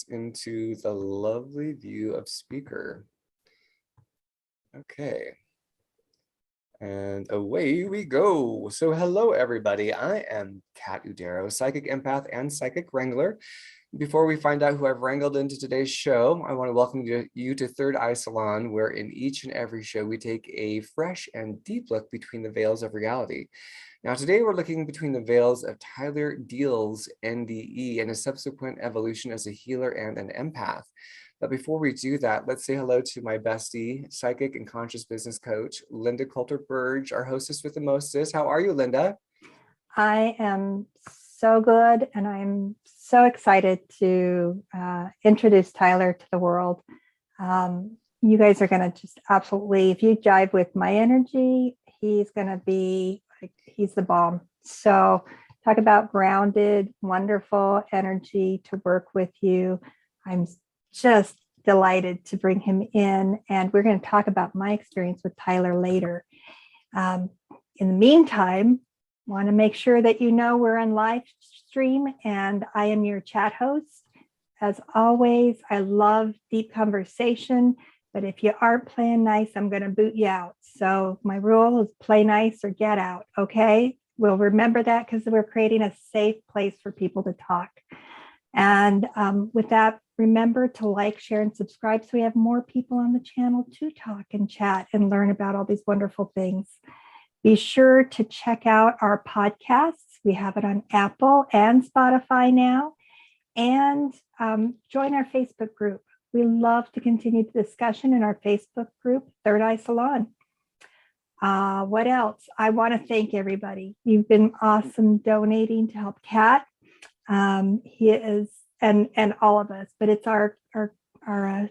us into the lovely view of speaker. Okay. And away we go. So hello, everybody. I am Kat Udero, psychic empath and psychic wrangler. Before we find out who I've wrangled into today's show, I want to welcome you to Third Eye Salon, where in each and every show, we take a fresh and deep look between the veils of reality. Now, today we're looking between the veils of Tyler Deal's NDE and his subsequent evolution as a healer and an empath. But before we do that, let's say hello to my bestie, psychic and conscious business coach, Linda Coulter-Burge, our hostess with the mostest. How are you, Linda? I am so good, and I'm so excited to introduce Tyler to the world. You guys are going to just absolutely, if you jive with my energy, he's going to be like, he's the bomb. So talk about grounded, wonderful energy to work with you. I'm just delighted to bring him in, and we're going to talk about my experience with Tyler later. In the meantime, want to make sure that you know we're on live stream, and I am your chat host. As always, I love deep conversation, but if you aren't playing nice, I'm going to boot you out. So my rule is play nice or get out, okay? We'll remember that because we're creating a safe place for people to talk. And with that, remember to like, share, and subscribe so we have more people on the channel to talk and chat and learn about all these wonderful things. Be sure to check out our podcasts. We have it on Apple and Spotify now. And join our Facebook group. We love to continue the discussion in our Facebook group, Third Eye Salon. What else? I want to thank everybody. You've been awesome donating to help Kat. He is, and all of us, but it's our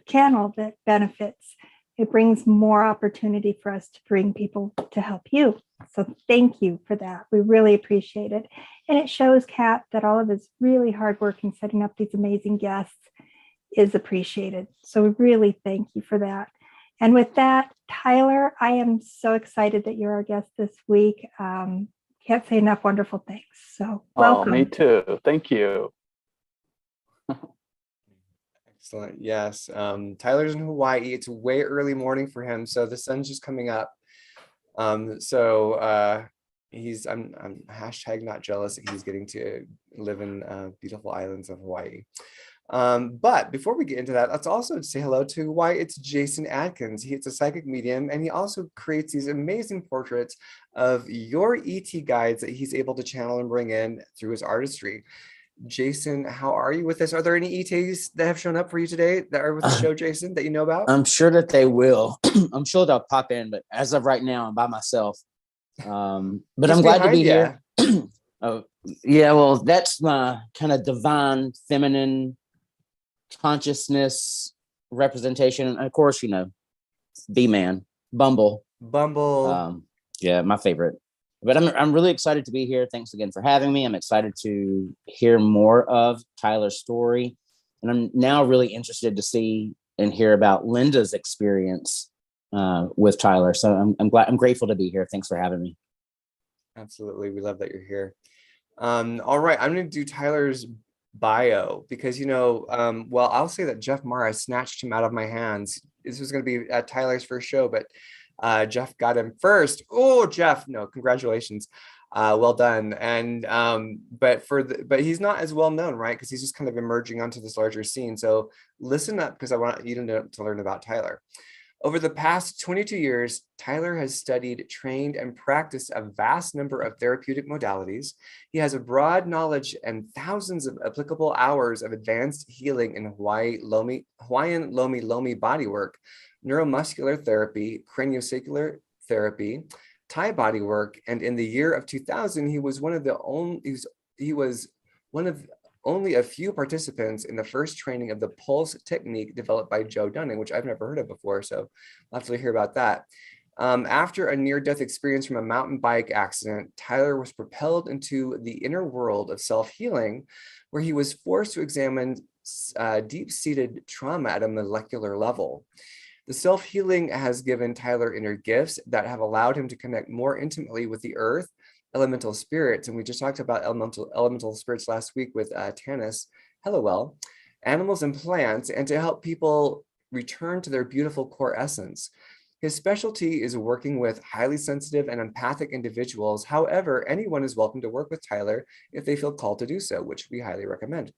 channel that benefits. It brings more opportunity for us to bring people to help you. So thank you for that. We really appreciate it. And it shows, Kat, that all of his really hard work in setting up these amazing guests is appreciated. So we really thank you for that. And with that, Tyler, I am so excited that you're our guest this week. Can't say enough wonderful things. So welcome. Oh, me too. Thank you. Excellent. Yes. Tyler's in Hawaii. It's way early morning for him, so the sun's just coming up. I'm hashtag not jealous that he's getting to live in beautiful islands of Hawaii. But before we get into that, let's also say hello to why it's Jason Atkins. He's a psychic medium, and he also creates these amazing portraits of your ET guides that he's able to channel and bring in through his artistry. Jason, how are you with this? Are there any ETs that have shown up for you today that are with the show, Jason, that you know about? I'm sure that they will. I'm sure they'll pop in, but as of right now, I'm by myself. But I'm glad to be here. Oh, yeah, well, that's my kind of divine feminine consciousness representation. And of course, you know, B-Man, Bumble. Yeah, my favorite. But I'm really excited to be here. Thanks again for having me. I'm excited to hear more of Tyler's story. And I'm now really interested to see and hear about Linda's experience with Tyler. So I'm grateful to be here. Thanks for having me. Absolutely. We love that you're here. All right. I'm going to do Tyler's bio because, you know, well, I'll say that Jeff Mara snatched him out of my hands. This was going to be Tyler's first show, but Jeff got him first. Oh, Jeff, no, congratulations. Well done. And but he's not as well known, right? Because he's just kind of emerging onto this larger scene. So listen up, because I want you to learn about Tyler. Over the past 22 years, Tyler has studied, trained, and practiced a vast number of therapeutic modalities. He has a broad knowledge and thousands of applicable hours of advanced healing in Hawaiian Lomi Lomi bodywork, Neuromuscular Therapy, Craniosacral Therapy, Thai bodywork, and in the year of 2000, he was one of only a few participants in the first training of the pulse technique developed by Joe Dunning, which I've never heard of before, so I'll have to hear about that. After a near-death experience from a mountain bike accident, Tyler was propelled into the inner world of self-healing, where he was forced to examine deep-seated trauma at a molecular level. The self-healing has given Tyler inner gifts that have allowed him to connect more intimately with the earth, elemental spirits, and we just talked about elemental spirits last week with Tanis Hellowell, animals and plants, and to help people return to their beautiful core essence. His specialty is working with highly sensitive and empathic individuals. However, anyone is welcome to work with Tyler if they feel called to do so, which we highly recommend.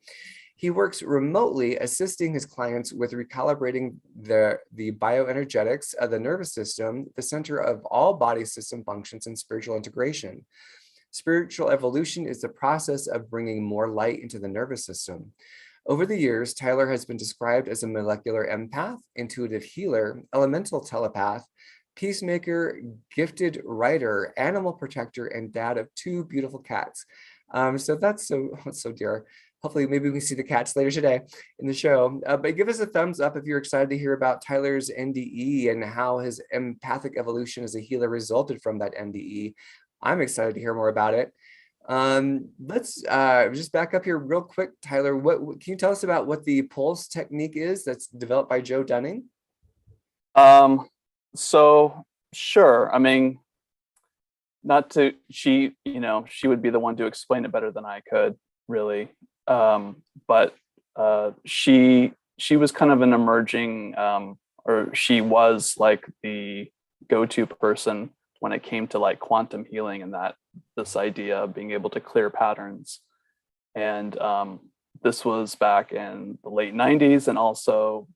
He works remotely, assisting his clients with recalibrating the bioenergetics of the nervous system, the center of all body system functions, and spiritual integration. Spiritual evolution is the process of bringing more light into the nervous system. Over the years, Tyler has been described as a molecular empath, intuitive healer, elemental telepath, peacemaker, gifted writer, animal protector, and dad of 2 beautiful cats. So that's so dear. Hopefully, maybe we can see the cats later today in the show. But give us a thumbs up if you're excited to hear about Tyler's NDE and how his empathic evolution as a healer resulted from that NDE. I'm excited to hear more about it. Let's just back up here real quick. Tyler, what can you tell us about what the pulse technique is that's developed by Joe Dunning? So sure. I mean, she would be the one to explain it better than I could, really. But she was kind of an emerging, or she was like the go-to person when it came to like quantum healing and this idea of being able to clear patterns. And this was back in the late 90s, and also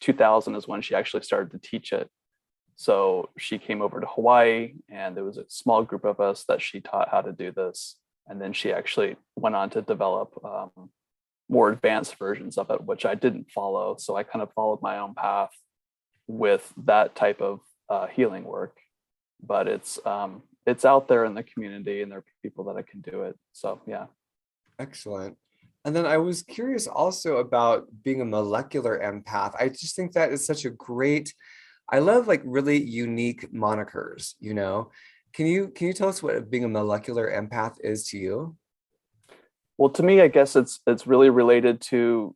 2000 is when she actually started to teach it. So she came over to Hawaii, and there was a small group of us that she taught how to do this. And then she actually went on to develop more advanced versions of it, which I didn't follow. So I kind of followed my own path with that type of healing work. But it's out there in the community, and there are people that can do it. So yeah. Excellent. And then I was curious also about being a molecular empath. I just think that is such a great, I love like really unique monikers, you know. Can you tell us what being a molecular empath is to you? Well, to me, I guess it's really related to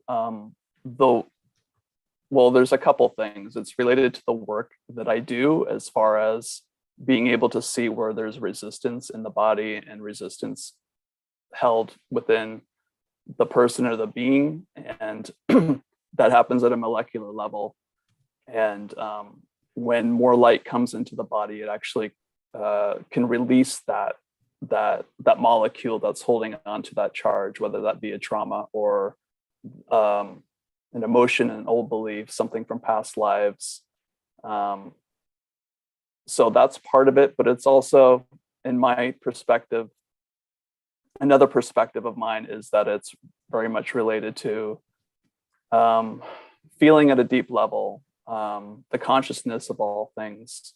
there's a couple things. It's related to the work that I do, as far as being able to see where there's resistance in the body and resistance held within the person or the being, and that happens at a molecular level. And when more light comes into the body, it actually can release that molecule that's holding on to that charge, whether that be a trauma or an emotion, an old belief, something from past lives. So that's part of it, but it's also, in my perspective, another perspective of mine is that it's very much related to feeling at a deep level, the consciousness of all things.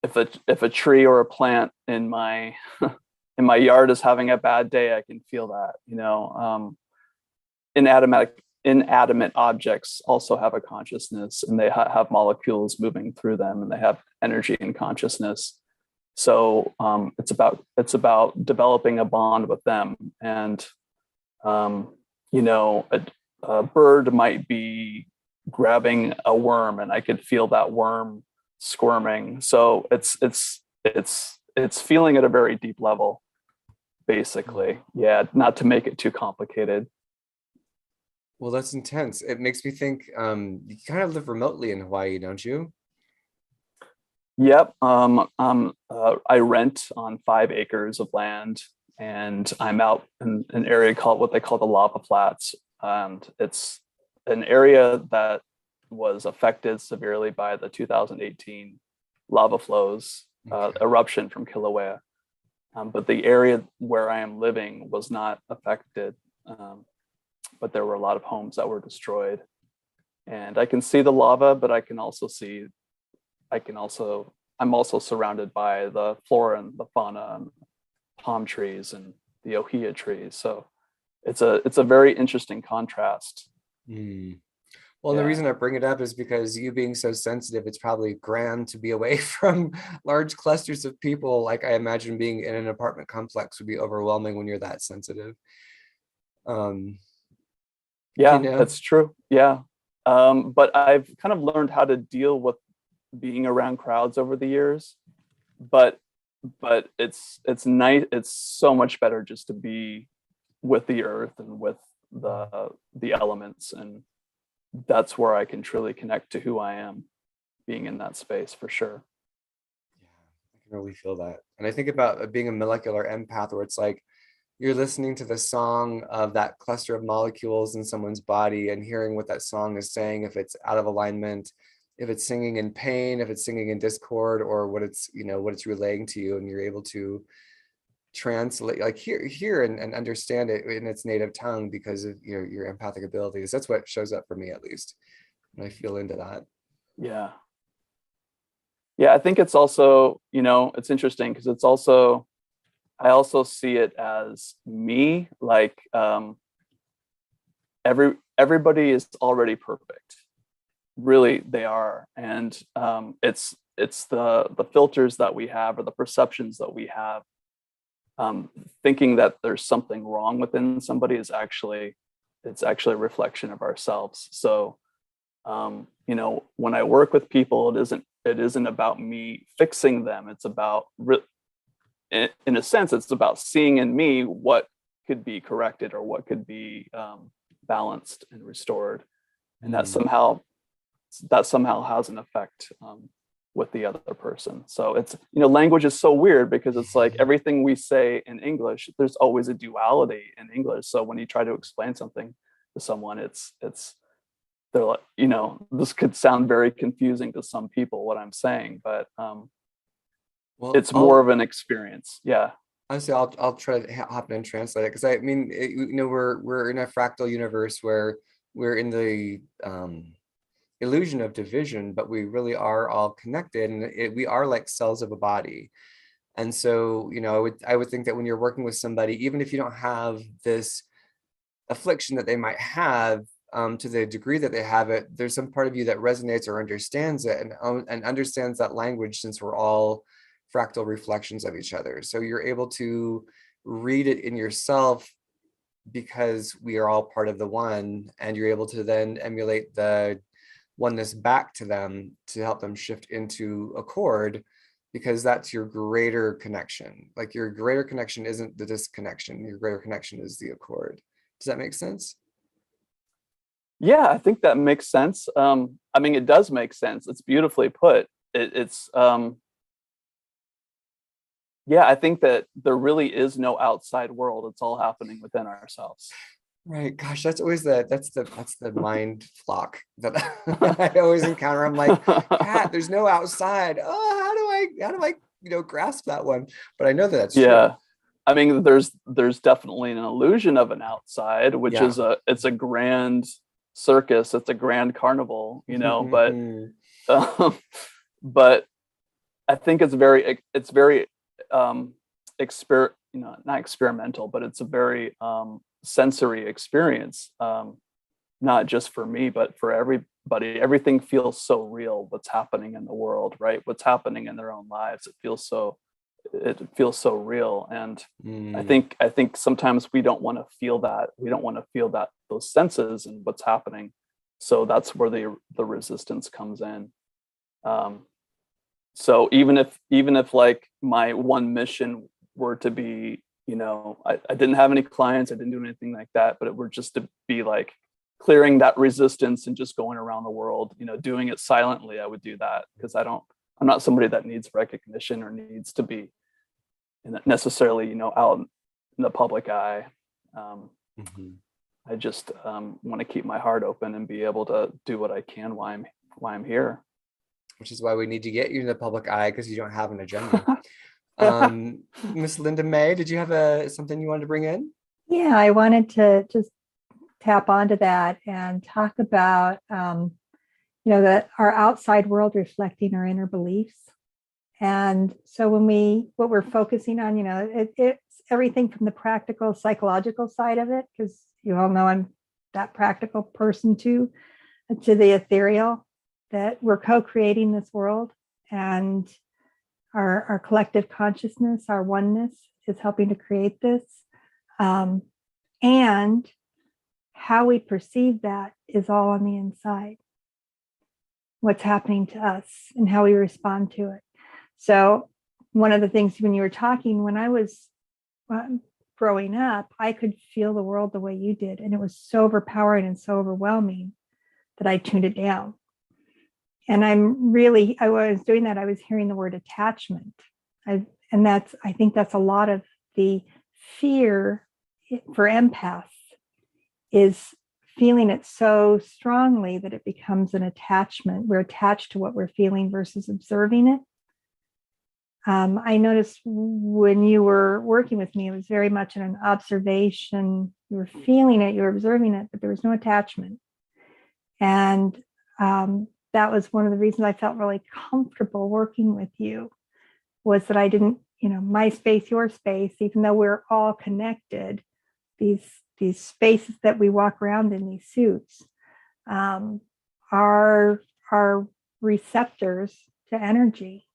If a tree or a plant in my in my yard is having a bad day, I can feel that. Inanimate objects also have a consciousness, and they have molecules moving through them, and they have energy and consciousness. So it's about developing a bond with them. And a bird might be grabbing a worm, and I could feel that worm squirming. So it's feeling at a very deep level, basically. Yeah, not to make it too complicated. Well, that's intense. It makes me think, you kind of live remotely in Hawaii, don't you? Yep. I rent on 5 acres of land, and I'm out in an area called what they call the lava flats. And it's an area that was affected severely by the 2018 lava flows, eruption from Kilauea. But the area where I am living was not affected. But there were a lot of homes that were destroyed. And I can see the lava, but I'm also surrounded by the flora and the fauna and palm trees and the ohia trees. So it's a very interesting contrast. Well, the reason I bring it up is because you being so sensitive, it's probably grand to be away from large clusters of people. Like I imagine being in an apartment complex would be overwhelming when you're that sensitive. Yeah, that's true. Yeah. But I've kind of learned how to deal with being around crowds over the years. But it's nice. It's so much better just to be with the earth and with the elements, and that's where I can truly connect to who I am, being in that space for sure. Yeah, I can really feel that. And I think about being a molecular empath, where it's like you're listening to the song of that cluster of molecules in someone's body and hearing what that song is saying, if it's out of alignment, if it's singing in pain, if it's singing in discord, or what it's, what it's relaying to you, and you're able to translate, like hear and understand it in its native tongue because of your empathic abilities. That's what shows up for me, at least, and I feel into that. Yeah. I think it's also, it's interesting because it's also, I also see it as me, like everybody is already perfect. Really, they are. And it's the filters that we have, or the perceptions that we have. Thinking that there's something wrong within somebody it's actually a reflection of ourselves. So, when I work with people, it isn't about me fixing them. It's about, in a sense, it's about seeing in me what could be corrected or what could be balanced and restored, and that somehow has an effect with the other person. So it's, language is so weird because it's like everything we say in English, there's always a duality in English. So when you try to explain something to someone, they're like, this could sound very confusing to some people, what I'm saying, but it's more of an experience. Yeah. Honestly, I'll try to hop in and translate it, because I mean, we're in a fractal universe where we're in the illusion of division, but we really are all connected, and we are like cells of a body. And so, I would think that when you're working with somebody, even if you don't have this affliction that they might have, to the degree that they have it, there's some part of you that resonates or understands it, and understands that language, since we're all fractal reflections of each other. So you're able to read it in yourself because we are all part of the one, and you're able to then emulate the oneness back to them to help them shift into accord, because that's your greater connection. Like, your greater connection isn't the disconnection, your greater connection is the accord. Does that make sense? Yeah, I think that makes sense. I mean, it does make sense. It's beautifully put. Yeah, I think that there really is no outside world. It's all happening within ourselves. Right. Gosh, that's always that's the mind flock that I always encounter. I'm like, Kat, there's no outside. Oh, how do I grasp that one? But I know that that's true. I mean, there's definitely an illusion of an outside, which is it's a grand circus, it's a grand carnival, but I think it's very not experimental, but it's a very sensory experience, not just for me, but for everybody. Everything feels so real, what's happening in the world, right? What's happening in their own lives. It feels so real. And I think sometimes we don't want to feel that. We don't want to feel that, those senses and what's happening. So that's where the resistance comes in. So even if like my one mission were to be, I didn't have any clients, I didn't do anything like that, but it were just to be like clearing that resistance and just going around the world, doing it silently, I would do that, because I'm not somebody that needs recognition or needs to be necessarily, out in the public eye. I just want to keep my heart open and be able to do what I can while I'm here. Which is why we need to get you in the public eye, because you don't have an agenda. Miss Linda May, did you have something you wanted to bring in? Yeah, I wanted to just tap onto that and talk about, that our outside world reflecting our inner beliefs. And so what we're focusing on, it's everything from the practical psychological side of it, because you all know I'm that practical person too, to the ethereal, that we're co-creating this world, and our collective consciousness, our oneness is helping to create this. And how we perceive that is all on the inside. What's happening to us and how we respond to it. So one of the things when you were talking, when I was growing up, I could feel the world the way you did. And it was so overpowering and so overwhelming that I tuned it down. And I was doing that, I was hearing the word attachment. I think that's a lot of the fear for empaths, is feeling it so strongly that it becomes an attachment. We're attached to what we're feeling versus observing it. I noticed when you were working with me, it was very much an observation. You were feeling it, you were observing it, but there was no attachment. And that was one of the reasons I felt really comfortable working with you, was that I didn't, my space, your space, even though we're all connected, these spaces that we walk around in, these suits, are receptors to energy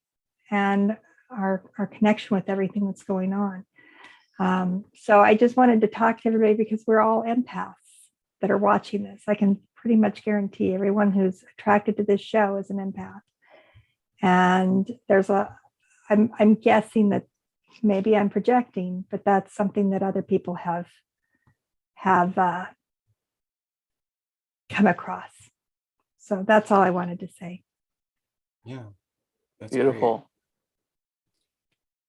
and our connection with everything that's going on. So I just wanted to talk to everybody, because we're all empaths that are watching this. I can pretty much guarantee everyone who's attracted to this show is an empath. And I'm guessing that maybe I'm projecting, but that's something that other people have come across. So that's all I wanted to say. Yeah, that's beautiful. Great.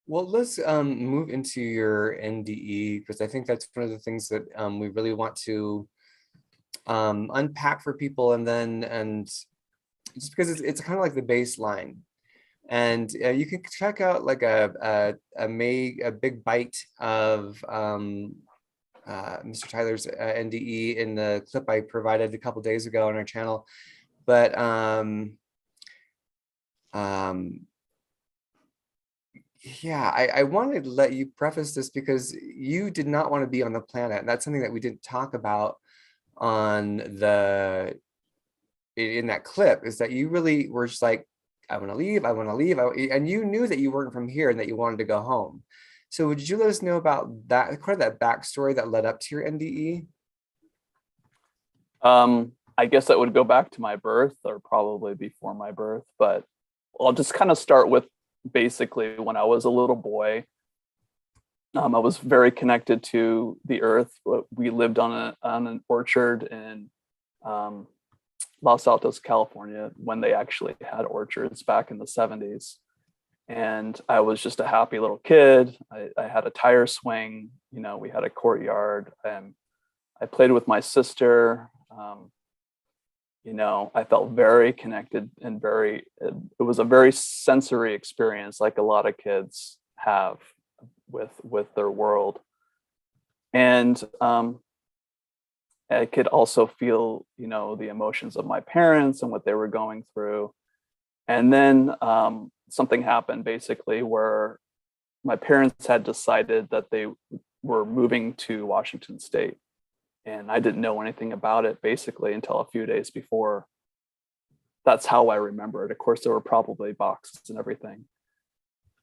Well, let's move into your NDE, because I think that's one of the things that we really want to unpack for people, and just because it's kind of like the baseline. And you can check out like a big bite of Mr. Tyler's NDE in the clip I provided a couple days ago on our channel. But yeah, I wanted to let you preface this, because you did not want to be on the planet. And that's something that we didn't talk about in that clip, is that you really were just like, I want to leave, and you knew that you weren't from here and that you wanted to go home. So would you let us know about that, kind of that backstory that led up to your NDE? I guess that would go back to my birth, or probably before my birth, but I'll just kind of start with basically when I was a little boy. I was very connected to the earth. We lived on an orchard in Los Altos, California, when they actually had orchards back in the 70s. And I was just a happy little kid. I had a tire swing, we had a courtyard, and I played with my sister. I felt very connected and it was a very sensory experience, like a lot of kids have with their world. And I could also feel, the emotions of my parents and what they were going through. And then something happened basically where my parents had decided that they were moving to Washington State. And I didn't know anything about it basically until a few days before. That's how I remember it. Of course, there were probably boxes and everything.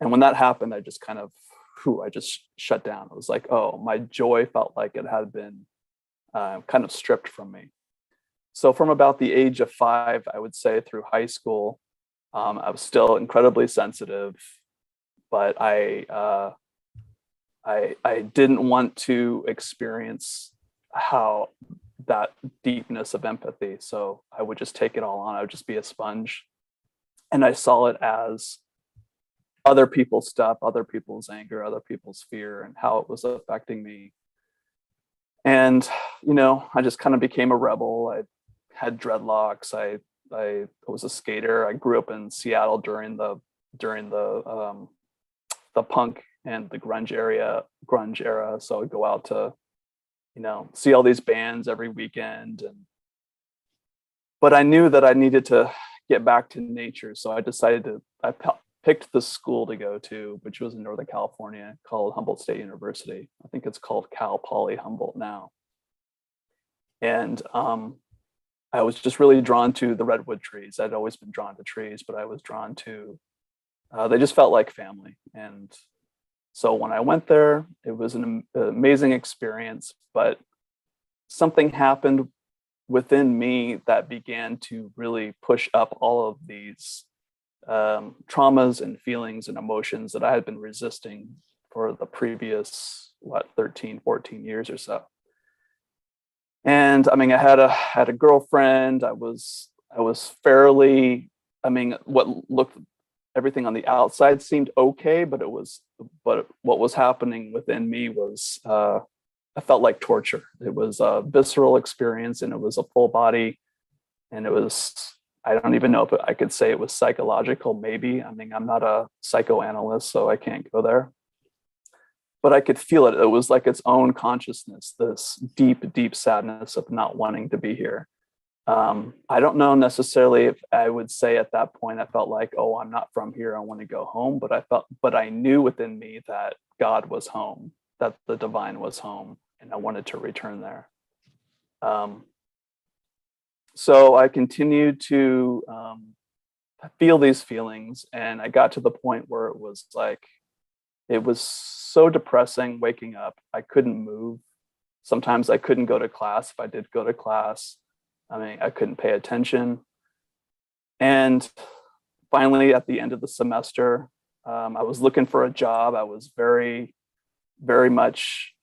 And when that happened, I just kind of, I just shut down. It was like, oh, my joy felt like it had been kind of stripped from me. So from about the age of 5, I would say, through high school, I was still incredibly sensitive, but I didn't want to experience how that deepness of empathy. So I would just take it all on. I would just be a sponge. And I saw it as other people's stuff, other people's anger, other people's fear, and how it was affecting me. And, I just kind of became a rebel. I had dreadlocks. I was a skater. I grew up in Seattle during the punk and the grunge era. So I'd go out to, see all these bands every weekend. But I knew that I needed to get back to nature. So I decided I picked the school to go to, which was in Northern California, called Humboldt State University. I think it's called Cal Poly Humboldt now. And I was just really drawn to the redwood trees. I'd always been drawn to trees, but I was drawn to, they just felt like family. And so when I went there, it was an amazing experience, but something happened within me that began to really push up all of these traumas and feelings and emotions that I had been resisting for the previous 13, 14 years or so. And I mean, I had a girlfriend. I was fairly, I mean, everything on the outside seemed okay, but what was happening within me was, I felt like torture. It was a visceral experience, and it was a full body, and it was, I don't even know if I could say it was psychological, maybe. I mean, I'm not a psychoanalyst, so I can't go there. But I could feel it. It was like its own consciousness, this deep, deep sadness of not wanting to be here. I don't know necessarily if I would say at that point, I felt like, oh, I'm not from here, I want to go home. But I knew within me that God was home, that the divine was home, and I wanted to return there. So I continued to feel these feelings, and I got to the point where it was so depressing waking up. I couldn't move. Sometimes I couldn't go to class. If I did go to class, I mean, I couldn't pay attention. And finally, at the end of the semester, I was looking for a job. I was very, very much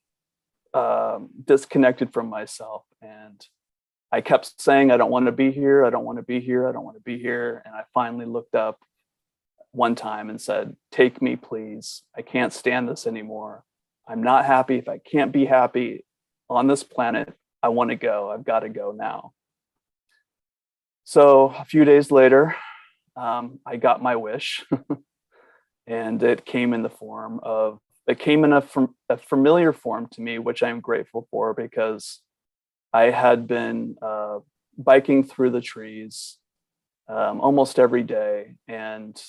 disconnected from myself. And I kept saying, I don't want to be here. I don't want to be here. I don't want to be here. And I finally looked up one time and said, take me, please. I can't stand this anymore. I'm not happy. If I can't be happy on this planet, I want to go. I've got to go now. So a few days later, I got my wish, and it came in a familiar form to me, which I'm grateful for, because I had been biking through the trees almost every day, and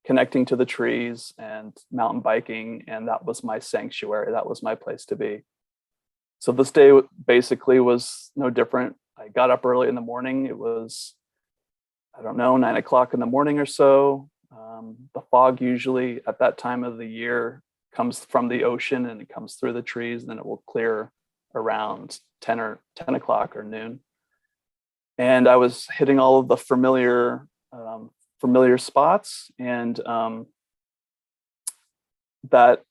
connecting to the trees and mountain biking, and that was my sanctuary. That was my place to be. So this day basically was no different. I got up early in the morning. It was, I don't know, 9 o'clock in the morning or so. The fog usually at that time of the year comes from the ocean, and it comes through the trees, and then it will clear around 10 o'clock or noon. And I was hitting all of the familiar spots, and that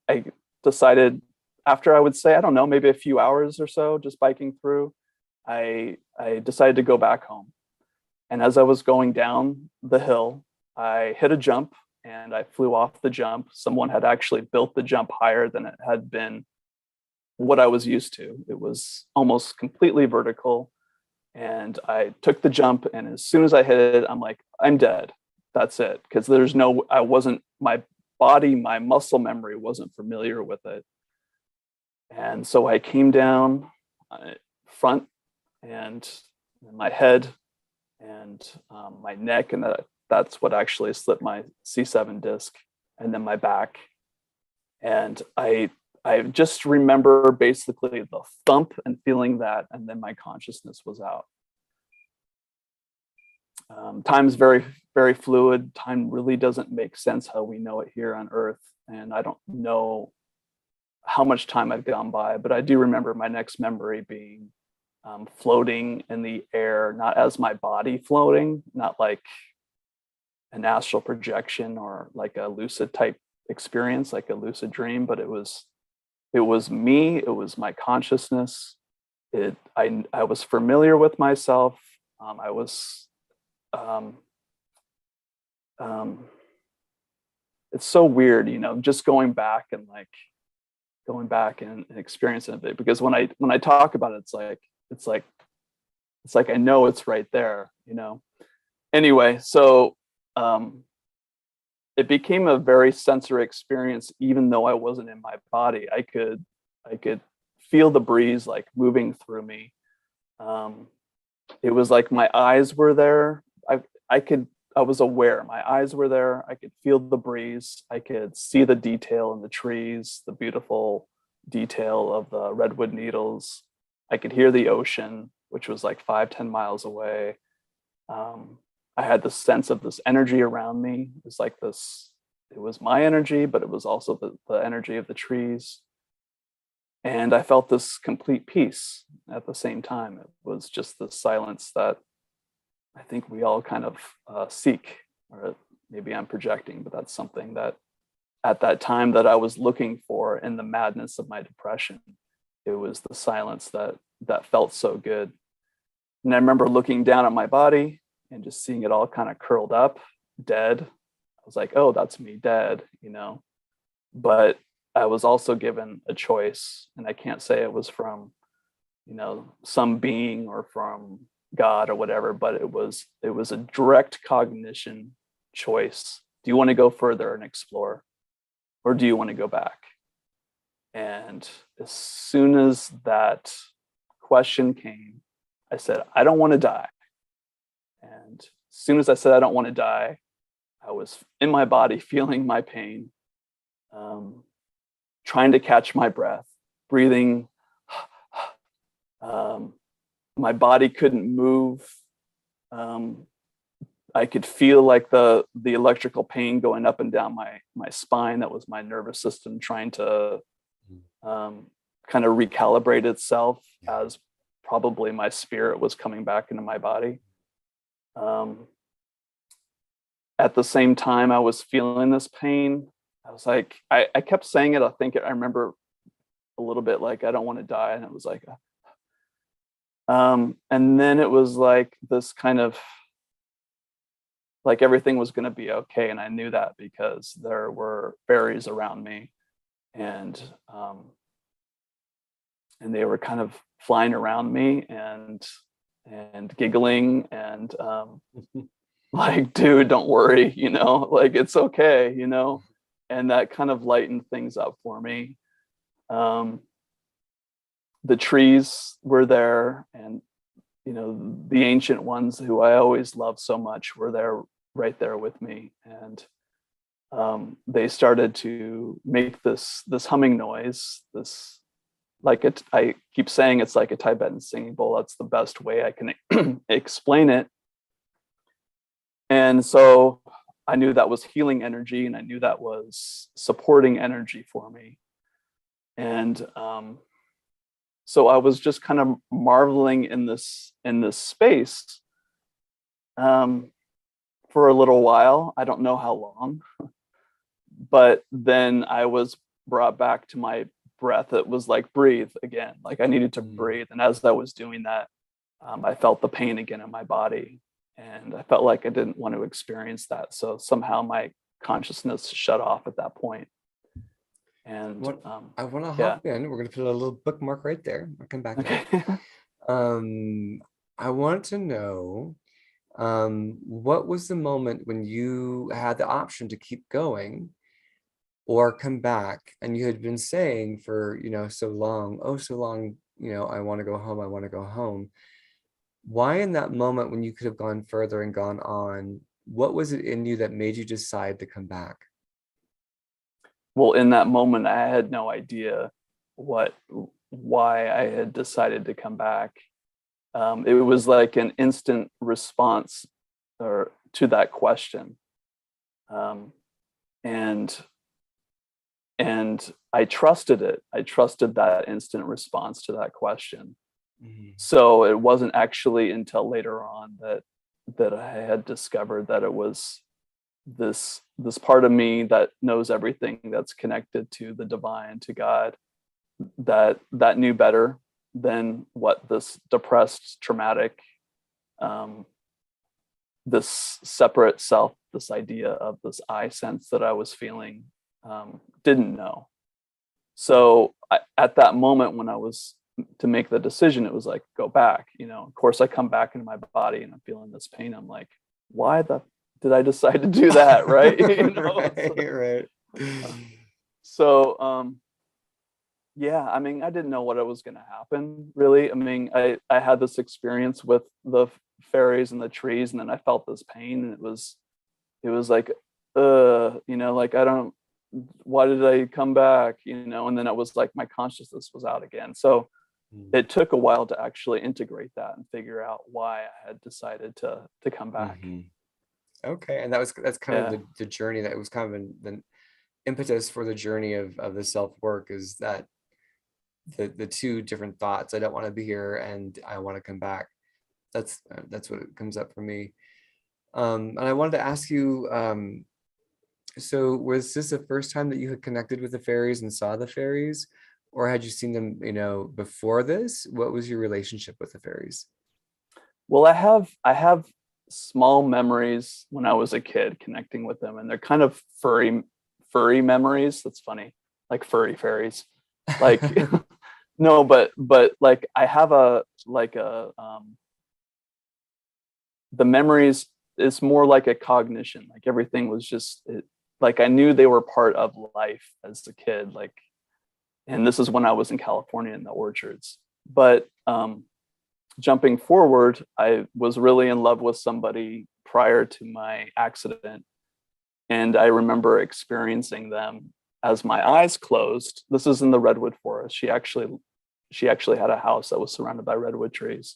I decided, after, I would say, I don't know, maybe a few hours or so just biking through, I decided to go back home. And as I was going down the hill, I hit a jump, and I flew off the jump. Someone had actually built the jump higher than it had been what I was used to. It was almost completely vertical. And I took the jump, and as soon as I hit it, I'm like, I'm dead. That's it. Because my body, my muscle memory wasn't familiar with it. And so I came down front, and my head and my neck, and that's what actually slipped my C7 disc, and then my back. And I just remember basically the thump and feeling that, and then my consciousness was out. Time's very, very fluid. Time really doesn't make sense how we know it here on Earth. And I don't know how much time I've gone by, but I do remember my next memory being floating in the air, not as my body floating, not like an astral projection or like a lucid type experience, like a lucid dream, but it was me. It was my consciousness. I was familiar with myself. It's so weird, just going back and experiencing it, because when I talk about it, it's like I know it's right there, Anyway, so it became a very sensory experience, even though I wasn't in my body. I could feel the breeze like moving through me. It was like my eyes were there. I was aware my eyes were there. I could feel the breeze. I could see the detail in the trees, the beautiful detail of the redwood needles. I could hear the ocean, which was like 5-10 miles away. I had the sense of this energy around me. It was like this, it was my energy, but it was also the energy of the trees. And I felt this complete peace at the same time. It was just the silence that I think we all kind of seek, or maybe I'm projecting, but that's something that at that time that I was looking for in the madness of my depression. It was the silence that felt so good. And I remember looking down at my body and just seeing it all kind of curled up, dead. I was like, oh, that's me dead, you know. But I was also given a choice, and I can't say it was from, you know, some being or from God or whatever, but it was a direct cognition choice. Do you want to go further and explore, or do you want to go back? And as soon as that question came, I said, I don't want to die. And as soon as I said, I don't want to die, I was in my body feeling my pain, trying to catch my breath, breathing. My body couldn't move. I could feel like the electrical pain going up and down my spine. That was my nervous system trying to kind of recalibrate itself as probably my spirit was coming back into my body. At the same time I was feeling this pain, I was like, I kept saying it. I remember a little bit like, I don't want to die. And it was like, and then it was like this kind of like everything was going to be okay. And I knew that because there were fairies around me, and they were kind of flying around me and giggling and like, dude, don't worry, you know, like it's okay, you know. And that kind of lightened things up for me. The trees were there, and you know, the ancient ones who I always loved so much were there, right there with me. And they started to make this humming noise, this, like it, I keep saying it's like a Tibetan singing bowl. That's the best way I can explain it. And so I knew that was healing energy, and I knew that was supporting energy for me. And so I was just kind of marveling in this space for a little while. I don't know how long, but then I was brought back to my breath. It was like, breathe again. Like I needed to breathe. And as I was doing that, I felt the pain again in my body. And I felt like I didn't want to experience that. So somehow my consciousness shut off at that point. And I want to hop in. We're going to put a little bookmark right there. I'll come back. Okay. I want to know, what was the moment when you had the option to keep going or come back? And you had been saying for, you know, so long, you know, I want to go home. I want to go home. Why in that moment when you could have gone further and gone on, what was it in you that made you decide to come back? Well, in that moment, I had no idea why I had decided to come back. It was like an instant response to that question. And I trusted it. I trusted that instant response to that question. Mm-hmm. So it wasn't actually until later on that I had discovered that it was this part of me that knows everything, that's connected to the divine, to God, that knew better than what this depressed, traumatic, this separate self, this idea of this I sense that I was feeling, didn't know. So at that moment when I was to make the decision, it was like, go back, you know. Of course I come back into my body and I'm feeling this pain. I'm like, why did I decide to do that? Right. You know? Right. So yeah, I mean, I didn't know what was going to happen, really. I mean, I had this experience with the fairies and the trees, and then I felt this pain, and it was like, you know, like, why did I come back? You know, and then it was like my consciousness was out again. So it took a while to actually integrate that and figure out why I had decided to come back. Mm-hmm. Okay, and that's kind of the journey. That was kind of the impetus for the journey of the self-work, is that the two different thoughts. I don't want to be here and I want to come back. That's what it comes up for me. And I wanted to ask you, So was this the first time that you had connected with the fairies and saw the fairies, or had you seen them, before this? What was your relationship with the fairies? Well, I have small memories when I was a kid connecting with them, and they're kind of furry memories. That's funny, like furry fairies. Like no, but like I have the memories is more like a cognition. Like everything was just like I knew they were part of life as a kid. Like, and this is when I was in California in the orchards. But jumping forward, I was really in love with somebody prior to my accident. And I remember experiencing them as my eyes closed. This is in the redwood forest. She actually had a house that was surrounded by redwood trees.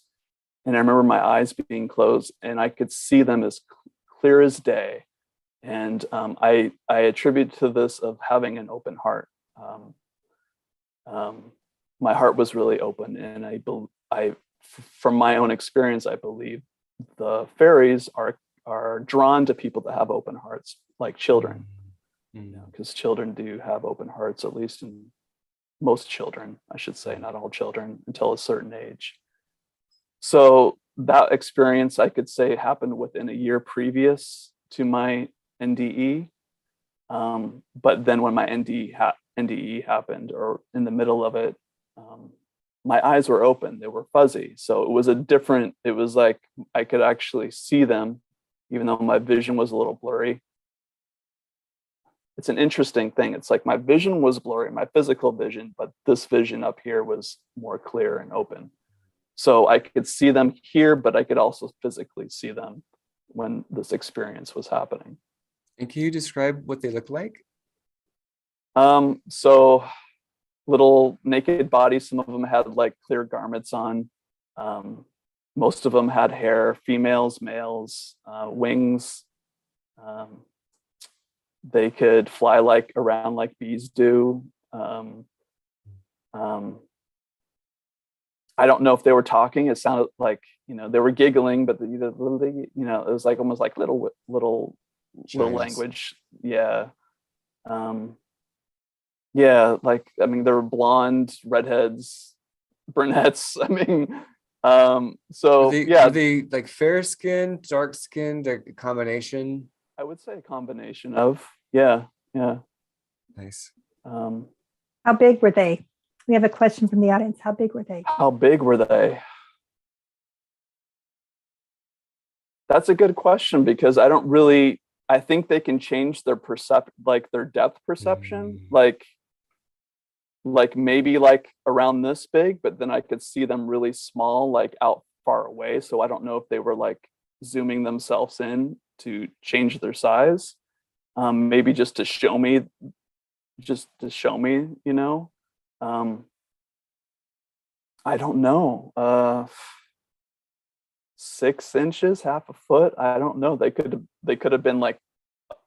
And I remember my eyes being closed and I could see them as clear as day. And I attribute to this of having an open heart. My heart was really open, and I from my own experience, I believe the fairies are drawn to people that have open hearts, like children, because children do have open hearts, at least in most children, I should say, not all children, until a certain age. So that experience, I could say, happened within a year previous to my NDE. But then when my NDE happened, or in the middle of it, my eyes were open, they were fuzzy. So it was like I could actually see them, even though my vision was a little blurry. It's an interesting thing. It's like my vision was blurry, my physical vision, but this vision up here was more clear and open. So I could see them here, but I could also physically see them when this experience was happening. And can you describe what they look like? So little naked bodies. Some of them had like clear garments on. Most of them had hair, females, males, wings. They could fly around like bees do. I don't know if they were talking. It sounded like, they were giggling, but it was like almost like little language. Yeah. Yeah, there were blonde, redheads, brunettes. So Were they like fair skinned, dark skinned, a combination? I would say a combination of, yeah. Nice. How big were they? We have a question from the audience. How big were they? How big were they? That's a good question, because I think they can change their their depth perception. Like maybe like around this big, but then I could see them really small, like out far away. So I don't know if they were like zooming themselves in to change their size. Maybe just to show me, I don't know. 6 inches, half a foot. I don't know. They could have been like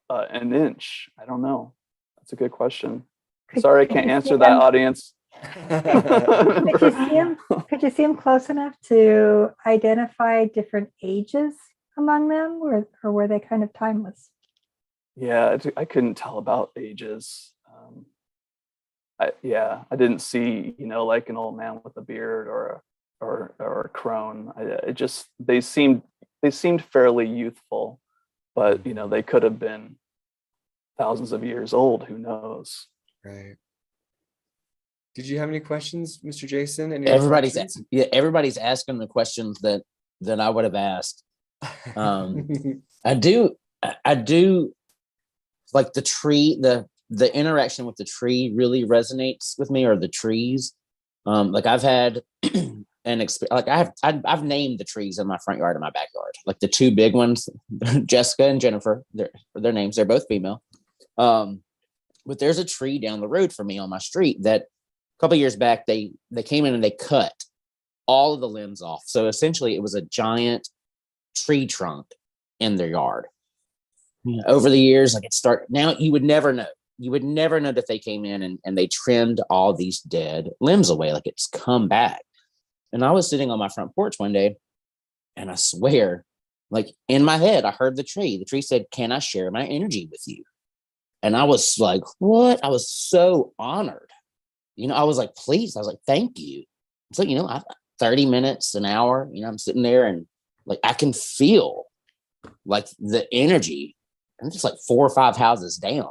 an inch. I don't know. That's a good question. Sorry, I can't answer that, audience. Could you see them close enough to identify different ages among them, or were they kind of timeless? Yeah, I couldn't tell about ages. I didn't see, like an old man with a beard or a crone. They seemed fairly youthful, but they could have been thousands of years old. Who knows? Right. Did you have any questions, Mr. Jason? Everybody's asking the questions that I would have asked. I do like the tree, the interaction with the tree really resonates with me, or the trees. Like I've had I've named the trees in my front yard and my backyard. Like the two big ones, Jessica and Jennifer, their names, they're both female. But there's a tree down the road from me on my street that a couple of years back, they came in and they cut all of the limbs off. So essentially it was a giant tree trunk in their yard. Over the years, now you would never know. You would never know that they came in and they trimmed all these dead limbs away. Like it's come back. And I was sitting on my front porch one day, and I swear, like in my head, I heard the tree. The tree said, "Can I share my energy with you?" And I was like, what? I was so honored. I was like, please. I was like, thank you. So, 30 minutes, an hour, I'm sitting there and like, I can feel like the energy. I'm just like 4 or 5 houses down,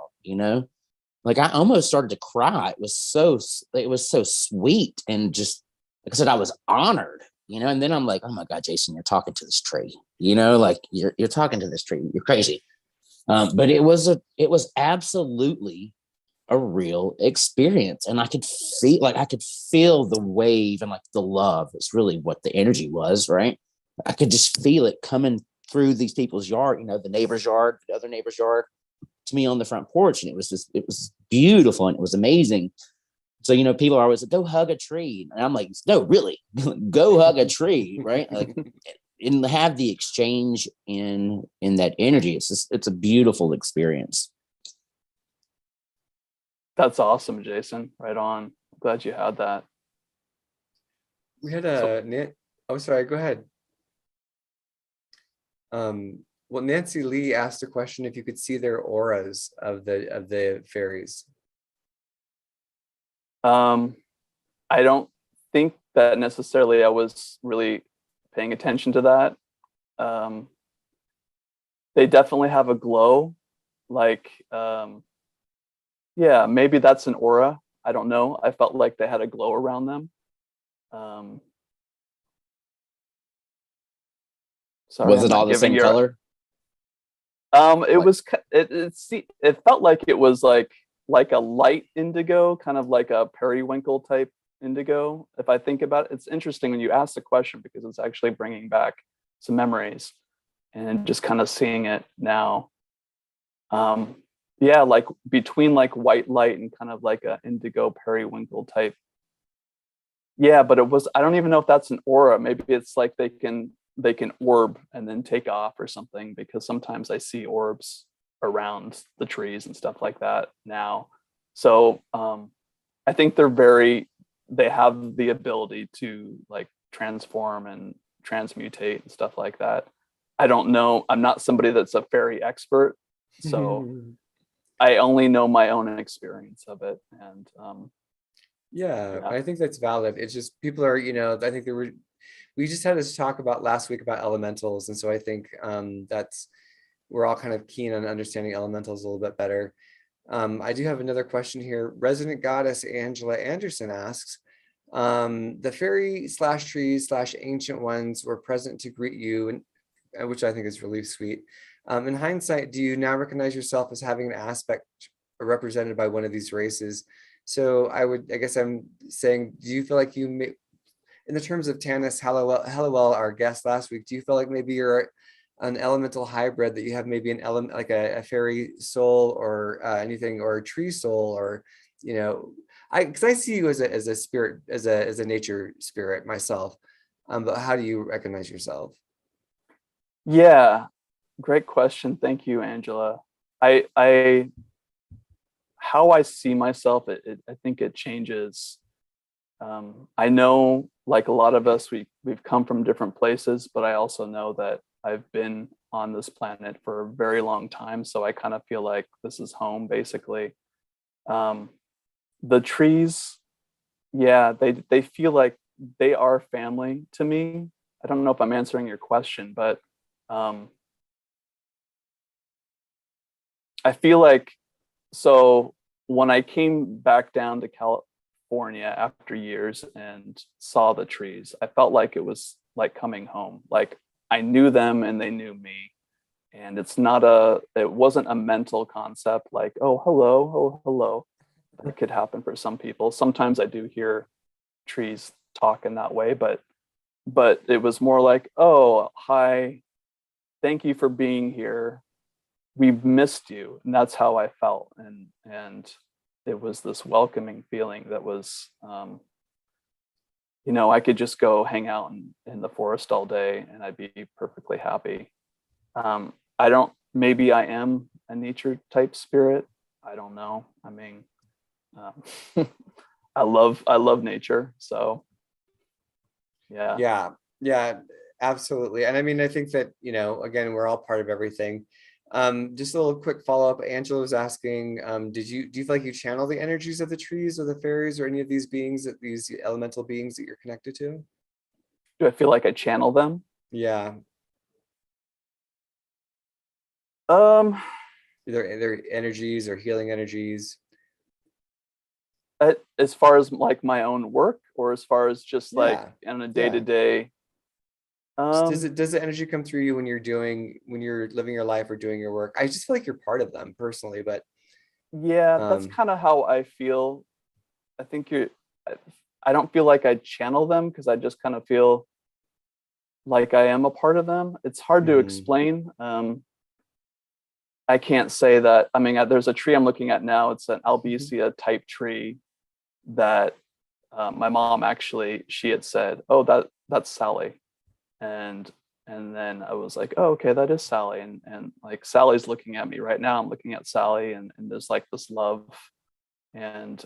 like I almost started to cry. It was so sweet. And just, like I said, I was honored, and then I'm like, oh my God, Jason, you're talking to this tree, like you're talking to this tree. You're crazy. But it was absolutely a real experience. And I could feel the wave and like the love. It's really what the energy was, right? I could just feel it coming through these people's yard, the neighbor's yard, the other neighbor's yard, to me on the front porch. And it was beautiful and it was amazing. So, people are always like, go hug a tree. And I'm like, no, really, go hug a tree, right? Like, and have the exchange in that energy. It's a beautiful experience. That's awesome, Jason. Right on. Glad you had that. We had oh, sorry, go ahead. Well, Nancy Lee asked a question if you could see their auras of the fairies. I don't think that necessarily I was really paying attention to that. They definitely have a glow, like, yeah, maybe that's an aura. I don't know. I felt like they had a glow around them. Sorry, was it all the same color? It felt like it was like a light indigo, kind of like a periwinkle type indigo. If I think about it, it's interesting when you ask the question because it's actually bringing back some memories and just kind of seeing it now. Yeah, like between like white light and kind of like a indigo periwinkle type. Yeah, but I don't even know if that's an aura. Maybe it's like they can orb and then take off or something, because sometimes I see orbs around the trees and stuff like that now. So I think they have the ability to like transform and transmutate and stuff like that. I don't know. I'm not somebody that's a fairy expert, so I only know my own experience of it. And yeah, I think that's valid. It's just people are, I think we just had this talk about last week about elementals. And so I think we're all kind of keen on understanding elementals a little bit better. I do have another question here. Resident Goddess Angela Anderson asks, the fairy / trees / ancient ones were present to greet you, and which I think is really sweet. In hindsight, do you now recognize yourself as having an aspect represented by one of these races? So I guess I'm saying, do you feel like in the terms of Tanis Hallowell, our guest last week, do you feel like maybe you're an elemental hybrid, that you have maybe an element like a fairy soul or anything, or a tree soul, or because I see you as a spirit, as a nature spirit myself, but how do you recognize yourself? Yeah, great question. Thank you, Angela. How I see myself, I think it changes. I know, like a lot of us, we've come from different places, but I also know that I've been on this planet for a very long time. So I kind of feel like this is home, basically. The trees, yeah, they feel like they are family to me. I don't know if I'm answering your question, but I feel like, so when I came back down to California after years and saw the trees, I felt like it was like coming home. Like I knew them and they knew me. And it wasn't a mental concept like, oh, hello. That could happen for some people. Sometimes I do hear trees talk in that way, but it was more like, oh, hi, thank you for being here. We've missed you. And that's how I felt. And it was this welcoming feeling that was, I could just go hang out in the forest all day and I'd be perfectly happy. Maybe I am a nature type spirit. I don't know. I mean, I love nature. So yeah. Yeah, absolutely. And I mean, I think that, again, we're all part of everything. Just a little quick follow-up. Angela was asking, do you feel like you channel the energies of the trees or the fairies or any of these beings, these elemental beings that you're connected to? Do I feel like I channel them? Yeah. Either energies or healing energies. As far as like my own work, or as far as just like on a day-to-day. Does the energy come through you when you're living your life or doing your work? I just feel like you're part of them personally, but yeah, that's kind of how I feel. I think I don't feel like I channel them, because I just kind of feel like I am a part of them. It's hard to explain. I can't say that. I mean, there's a tree I'm looking at now. It's an Albizia type tree that my mom actually, she had said, "Oh, that's Sally," and then I was like, "Oh, okay, that is Sally," and like Sally's looking at me right now. I'm looking at Sally, and there's like this love, and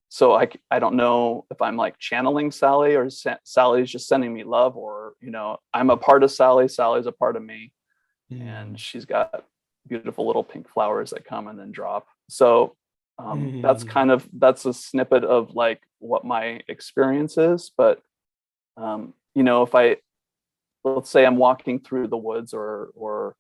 so I don't know if I'm like channeling Sally, or Sally's just sending me love, or I'm a part of Sally. Sally's a part of me, and she's got beautiful little pink flowers that come and then drop. So that's a snippet of like what my experience is. But if let's say I'm walking through the woods, or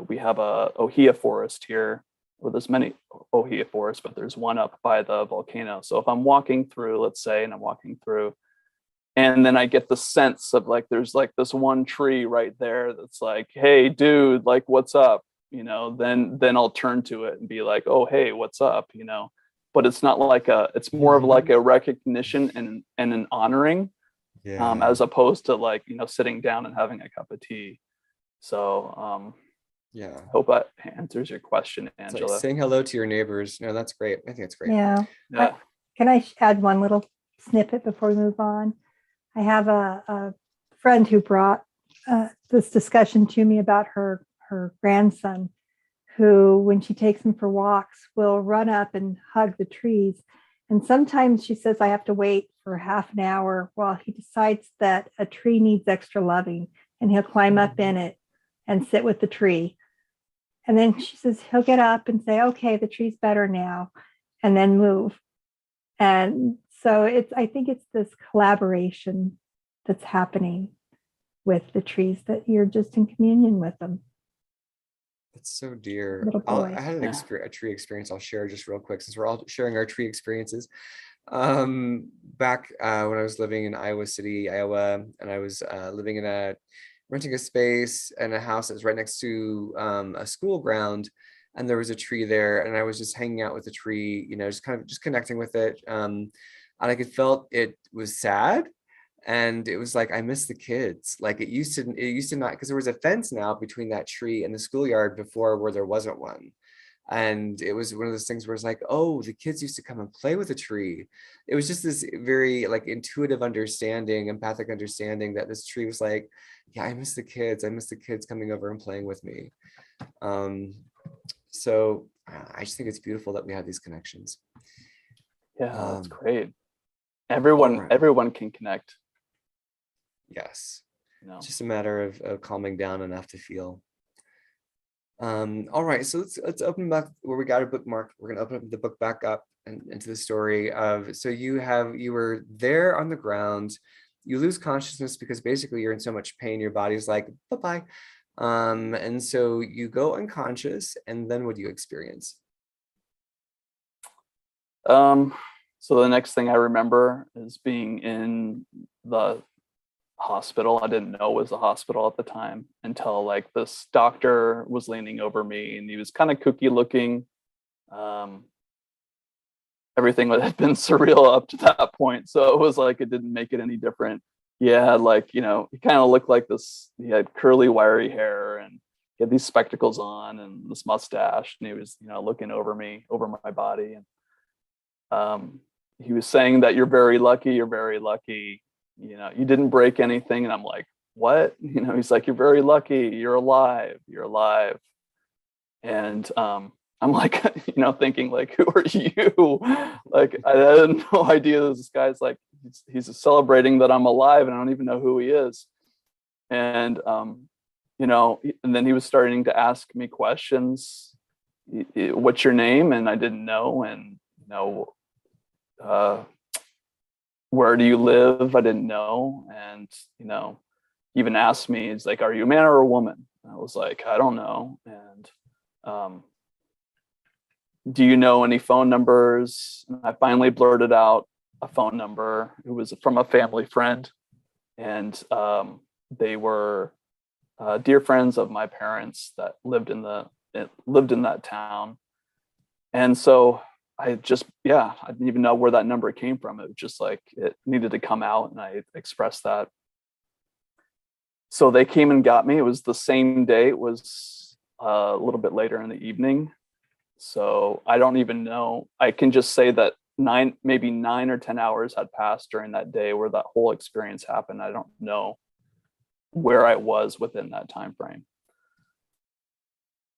we have a ohia forest here, or there's many ohia forests, but there's one up by the volcano. So if I'm walking through, let's say, and I'm walking through, and then I get the sense of like there's like this one tree right there that's like, "Hey dude, like what's up?" Then I'll turn to it and be like, "Oh, hey, what's up?" But it's not like it's more of like a recognition and an honoring, as opposed to like, sitting down and having a cup of tea. So, hope that answers your question, Angela. Like saying hello to your neighbors. No, that's great. I think it's great. Yeah. Can I add one little snippet before we move on? I have a friend who brought this discussion to me about her grandson, who, when she takes him for walks, will run up and hug the trees. And sometimes she says, I have to wait for half an hour while he decides that a tree needs extra loving, and he'll climb up in it and sit with the tree. And then she says he'll get up and say, okay, the tree's better now, and then move. And so I think it's this collaboration that's happening with the trees, that you're just in communion with them. It's so dear. I had a tree experience I'll share just real quick, since we're all sharing our tree experiences. Back when I was living in Iowa City, Iowa, and I was renting a space and a house that was right next to a school ground, and there was a tree there, and I was just hanging out with the tree, just kind of just connecting with it, and I could felt it was sad. And it was like, I miss the kids. Like it used to not, because there was a fence now between that tree and the schoolyard before, where there wasn't one. And it was one of those things where it's like, oh, the kids used to come and play with the tree. It was just this very like intuitive understanding, empathic understanding, that this tree was like, yeah, I miss the kids. I miss the kids coming over and playing with me. So I just think it's beautiful that we have these connections. Yeah, that's great. Everyone can connect. Yes. It's just a matter of calming down enough to feel. All right, so let's open back where we got a bookmark. We're gonna open the book back up and into the story of, so you were there on the ground, you lose consciousness because basically you're in so much pain, your body's like, bye-bye. And so you go unconscious, and then what do you experience? So the next thing I remember is being in the hospital. I didn't know it was a hospital at the time until like this doctor was leaning over me, and he was kind of kooky looking. Everything had been surreal up to that point, so it was like it didn't make it any different. He had like, he kind of looked like this. He had curly, wiry hair, and he had these spectacles on and this mustache, and he was, looking over me, over my body, and he was saying that you're very lucky. You're very lucky. You didn't break anything. And I'm like, what? He's like, you're very lucky. You're alive. You're alive. And I'm like, thinking like, who are you? Like, I had no idea this guy's like, he's celebrating that I'm alive, and I don't even know who he is. And you know, and then he was starting to ask me questions. What's your name? And I didn't know. And, you know, where do you live? I didn't know. And, you know, he even asked me, he's like, are you a man or a woman? And I was like, I don't know. And do you know any phone numbers? And I finally blurted out a phone number. It was from a family friend. And they were dear friends of my parents that lived in that town. And so I didn't even know where that number came from. It was just like, it needed to come out, and I expressed that. So they came and got me. It was the same day. It was a little bit later in the evening. So I don't even know. I can just say that maybe 9 or 10 hours had passed during that day where that whole experience happened. I don't know where I was within that time frame.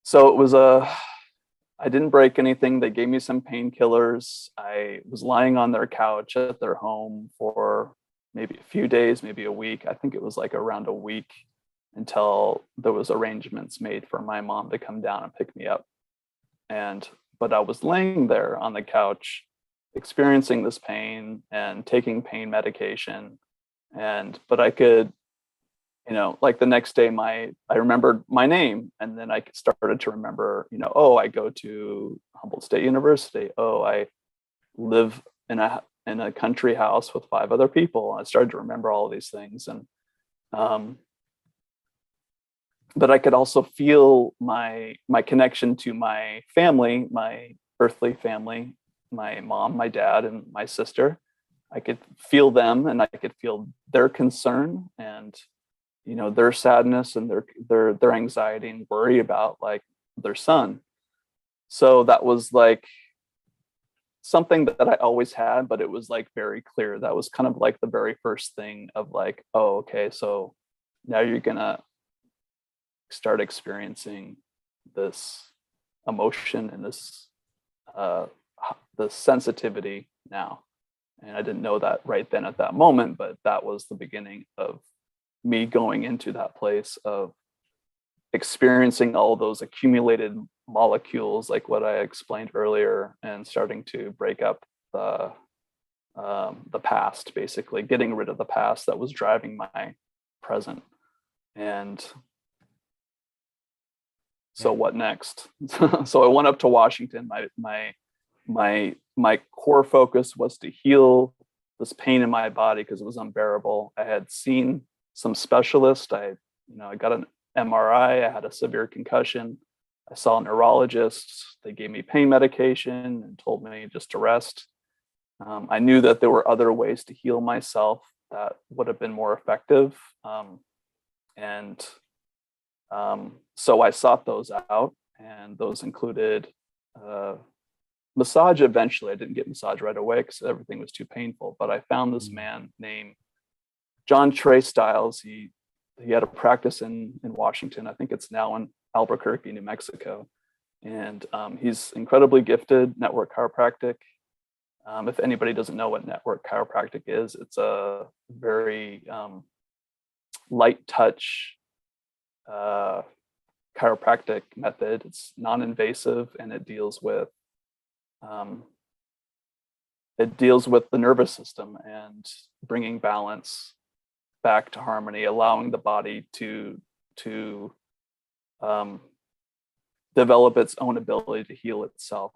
So it was I didn't break anything. They gave me some painkillers. I was lying on their couch at their home for maybe a few days, maybe a week. I think it was like around a week until there was arrangements made for my mom to come down and pick me up. But I was laying there on the couch, experiencing this pain and taking pain medication. But I could, you know, like the next day, I remembered my name, and then I started to remember, you know, oh, I go to Humboldt State University. Oh, I live in a country house with 5 other people. And I started to remember all of these things, and but I could also feel my connection to my family, my earthly family, my mom, my dad, and my sister. I could feel them, and I could feel their concern and, you know, their sadness and their anxiety and worry about like their son. So that was like something that I always had, but it was like very clear. That was kind of like the very first thing of like, oh, okay, so now you're gonna start experiencing this emotion and this the sensitivity now. And I didn't know that right then at that moment, but that was the beginning of me going into that place of experiencing all those accumulated molecules, like what I explained earlier, and starting to break up the past, basically getting rid of the past that was driving my present. And so what next? So I went up to Washington. My core focus was to heal this pain in my body because it was unbearable. I had seen some specialists. I got an MRI. I had a severe concussion. I saw a neurologist. They gave me pain medication and told me just to rest. I knew that there were other ways to heal myself that would have been more effective. So I sought those out, and those included massage eventually. I didn't get massage right away because everything was too painful, but I found this man named John Trey Stiles. He had a practice in Washington. I think it's now in Albuquerque, New Mexico. And he's incredibly gifted, network chiropractic. If anybody doesn't know what network chiropractic is, it's a very light touch chiropractic method. It's non-invasive, and it deals with the nervous system and bringing balance back to harmony, allowing the body to develop its own ability to heal itself.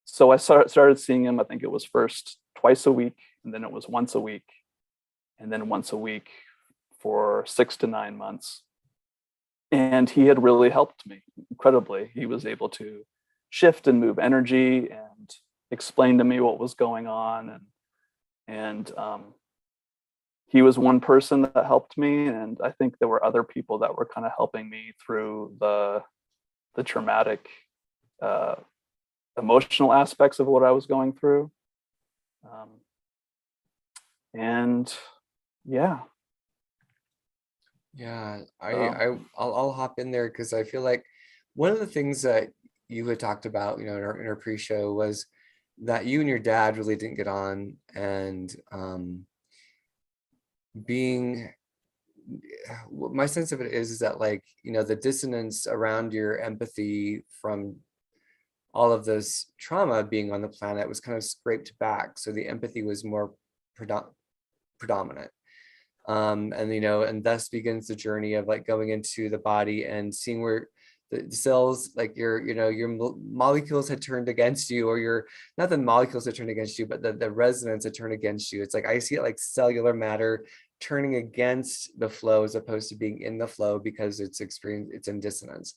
So I started seeing him. I think it was first twice a week, and then it was once a week, and then once a week for 6 to 9 months. And he had really helped me incredibly. He was able to shift and move energy and explain to me what was going on. And he was one person that helped me. And I think there were other people that were kind of helping me through the traumatic emotional aspects of what I was going through. I'll hop in there because I feel like one of the things that you had talked about, in our pre-show, was that you and your dad really didn't get on, and being my sense of it is that, like, you know, the dissonance around your empathy from all of this trauma being on the planet was kind of scraped back. So the empathy was more predominant. And, you know, and thus begins the journey of like going into the body and seeing where the cells, like your, you know, your molecules had turned against you, or your, not the molecules had turned against you, but the resonance had turned against you. It's like, I see it like cellular matter turning against the flow as opposed to being in the flow, because it's in dissonance.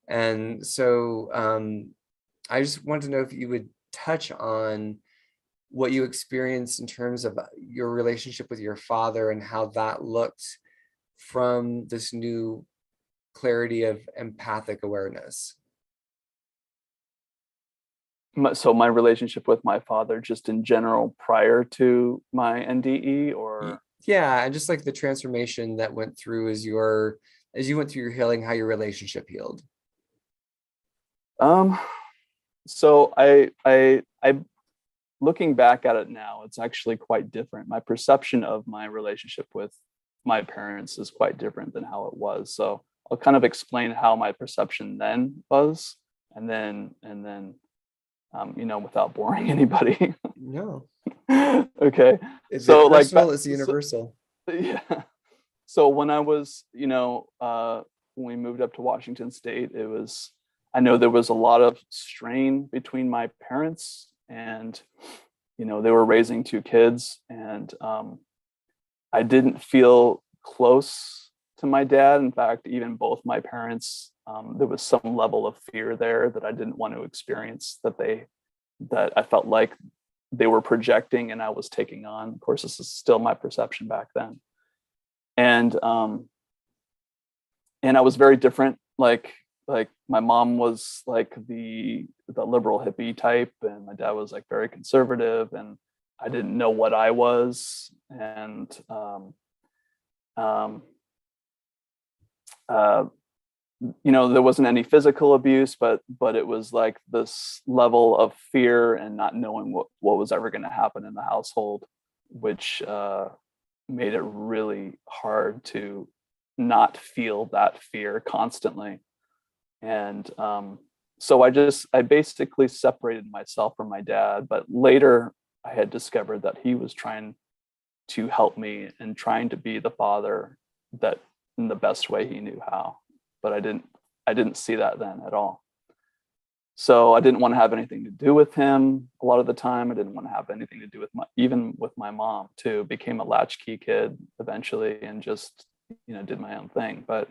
And so I just want to know if you would touch on what you experienced in terms of your relationship with your father and how that looked from this new clarity of empathic awareness. So my relationship with my father, just in general, prior to my NDE, or? Yeah, and just like the transformation that went through as you went through your healing, how your relationship healed. So I looking back at it now, it's actually quite different. My perception of my relationship with my parents is quite different than how it was. So I'll kind of explain how my perception then was, and then you know, without boring anybody. No. Okay. It's so like personal, it's universal. So, yeah. So when I was, you know, when we moved up to Washington State, I know there was a lot of strain between my parents, and, you know, they were raising two kids, and I didn't feel close to my dad. In fact, even both my parents, there was some level of fear there that I didn't want to experience, that I felt like they were projecting and I was taking on. Of course, this is still my perception back then. And I was very different. Like my mom was like the liberal hippie type, and my dad was like very conservative, and I didn't know what I was. And you know, there wasn't any physical abuse, but it was like this level of fear and not knowing what was ever going to happen in the household, which made it really hard to not feel that fear constantly. And so I basically separated myself from my dad, but later I had discovered that he was trying to help me and trying to be the father that in the best way he knew how. But I didn't see that then at all. So I didn't want to have anything to do with him a lot of the time. I didn't want to have anything to do with even with my mom too. Became a latchkey kid eventually, and just, you know, did my own thing. But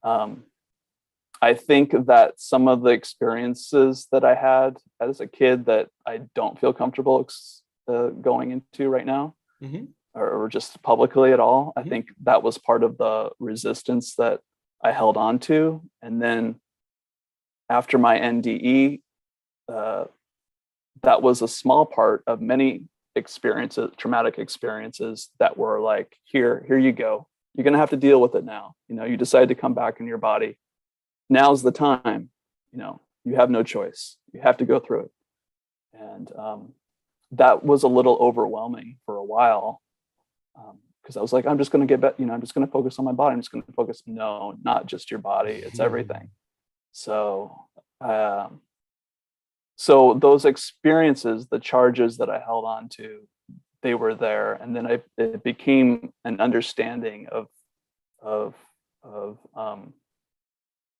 I think that some of the experiences that I had as a kid that I don't feel comfortable going into right now, mm-hmm. or just publicly at all, mm-hmm. I think that was part of the resistance that I held on to. And then after my NDE, that was a small part of many experiences, traumatic experiences that were like, here you go. You're going to have to deal with it now. You know, you decide to come back in your body. Now's the time. You know, you have no choice. You have to go through it. And that was a little overwhelming for a while. Because I was like, I'm just going to get back, you know, I'm just going to focus on my body. I'm just going to focus. No, not just your body. It's everything. So those experiences, the charges that I held on to, they were there. And then it became an understanding of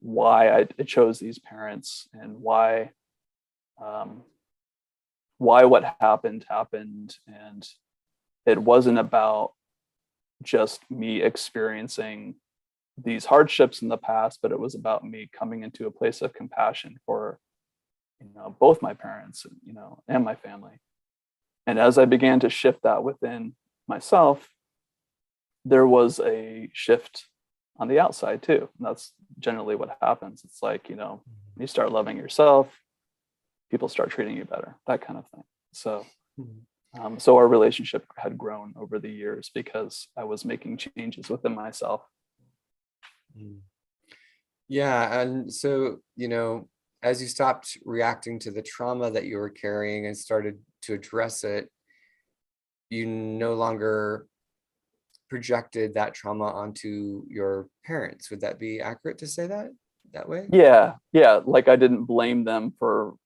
why I chose these parents, and why what happened. And it wasn't about just me experiencing these hardships in the past, but it was about me coming into a place of compassion for, you know, both my parents, you know, and my family. And as I began to shift that within myself, there was a shift on the outside too. And that's generally what happens. It's like, you know, when you start loving yourself, people start treating you better, that kind of thing. So so our relationship had grown over the years because I was making changes within myself. Yeah. And so, you know, as you stopped reacting to the trauma that you were carrying and started to address it, you no longer projected that trauma onto your parents. Would that be accurate to say that way? Yeah, like I didn't blame them for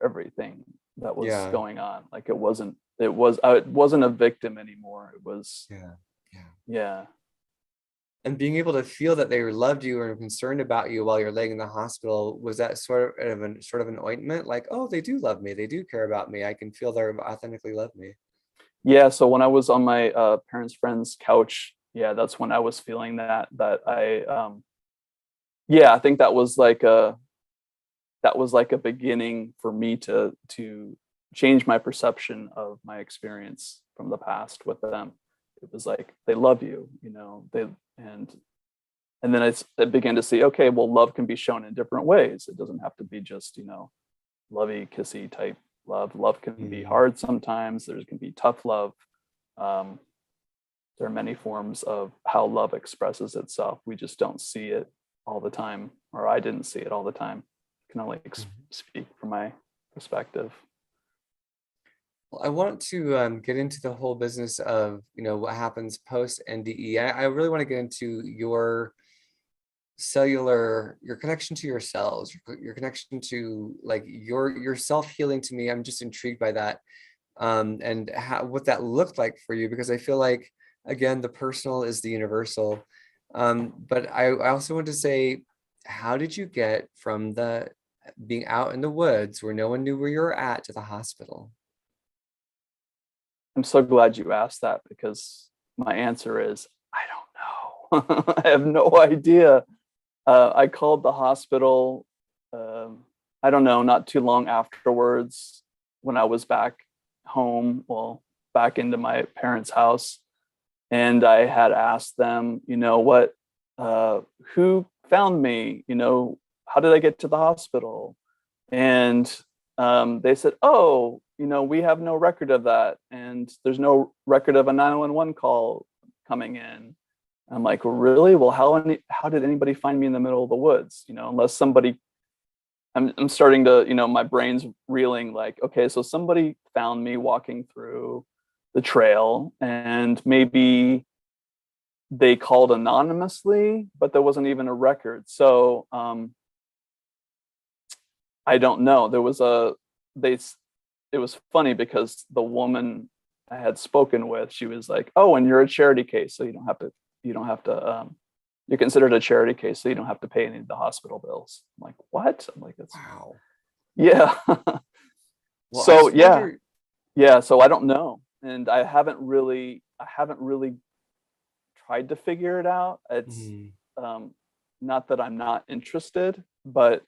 everything that was going on. Like I wasn't a victim anymore. It was yeah. And being able to feel that they loved you and were concerned about you while you're laying in the hospital, was that sort of an ointment? Like, oh, they do love me. They do care about me. I can feel they authentically love me. Yeah. So when I was on my parents' friend's couch, that's when I was feeling that I, I think that was like a beginning for me to change my perception of my experience from the past with them. It was like, they love you, and then I began to see, okay, well, love can be shown in different ways. It doesn't have to be just, lovey kissy type love. Love can be hard sometimes. There can be tough love. There are many forms of how love expresses itself. We just don't see it all the time, or I didn't see it all the time. I can only speak from my perspective. Well, I want to get into the whole business of, what happens post NDE. I really want to get into your connection to your cells, your connection to like your self-healing. To me, I'm just intrigued by that, and what that looked like for you, because I feel like, again, the personal is the universal. But I also want to say, how did you get from the being out in the woods where no one knew where you were at to the hospital? I'm so glad you asked that, because my answer is, I don't know. I have no idea. I called the hospital, I don't know, not too long afterwards, when I was back home, back into my parents' house. And I had asked them, who found me? How did I get to the hospital? And they said, oh, we have no record of that. And there's no record of a 911 call coming in. I'm like, really? Well, how did anybody find me in the middle of the woods? Unless somebody, I'm starting to, my brain's reeling like, okay, so somebody found me walking through the trail, and maybe they called anonymously, but there wasn't even a record. So I don't know. It was funny, because the woman I had spoken with, she was like, oh, and you're a charity case, so you don't have to, you're considered a charity case, so you don't have to pay any of the hospital bills. I'm like, what? I'm like, that's wow. Yeah. Well, so so I don't know. And I haven't really tried to figure it out. It's not that I'm not interested, but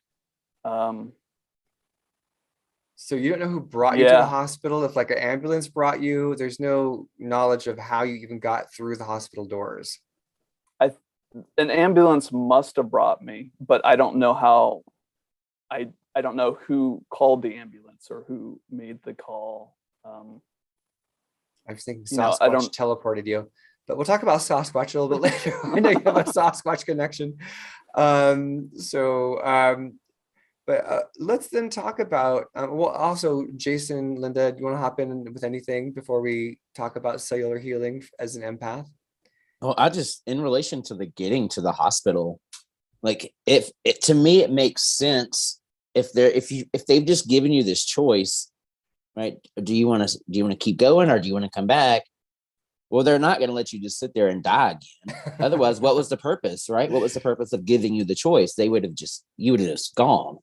so you don't know who brought you to the hospital? If like an ambulance brought you, there's no knowledge of how you even got through the hospital doors. An ambulance must have brought me, but I don't know how. I don't know who called the ambulance or who made the call. I was thinking Sasquatch teleported you, but we'll talk about Sasquatch a little bit later. I know you have a Sasquatch connection. But let's then talk about, also, Jason, Linda, do you want to hop in with anything before we talk about cellular healing as an empath? Well, in relation to the getting to the hospital, like to me, it makes sense if they've just given you this choice, right? Do you want to keep going, or do you want to come back? Well, they're not going to let you just sit there and die again. Otherwise, what was the purpose, right? What was the purpose of giving you the choice? You would have just gone.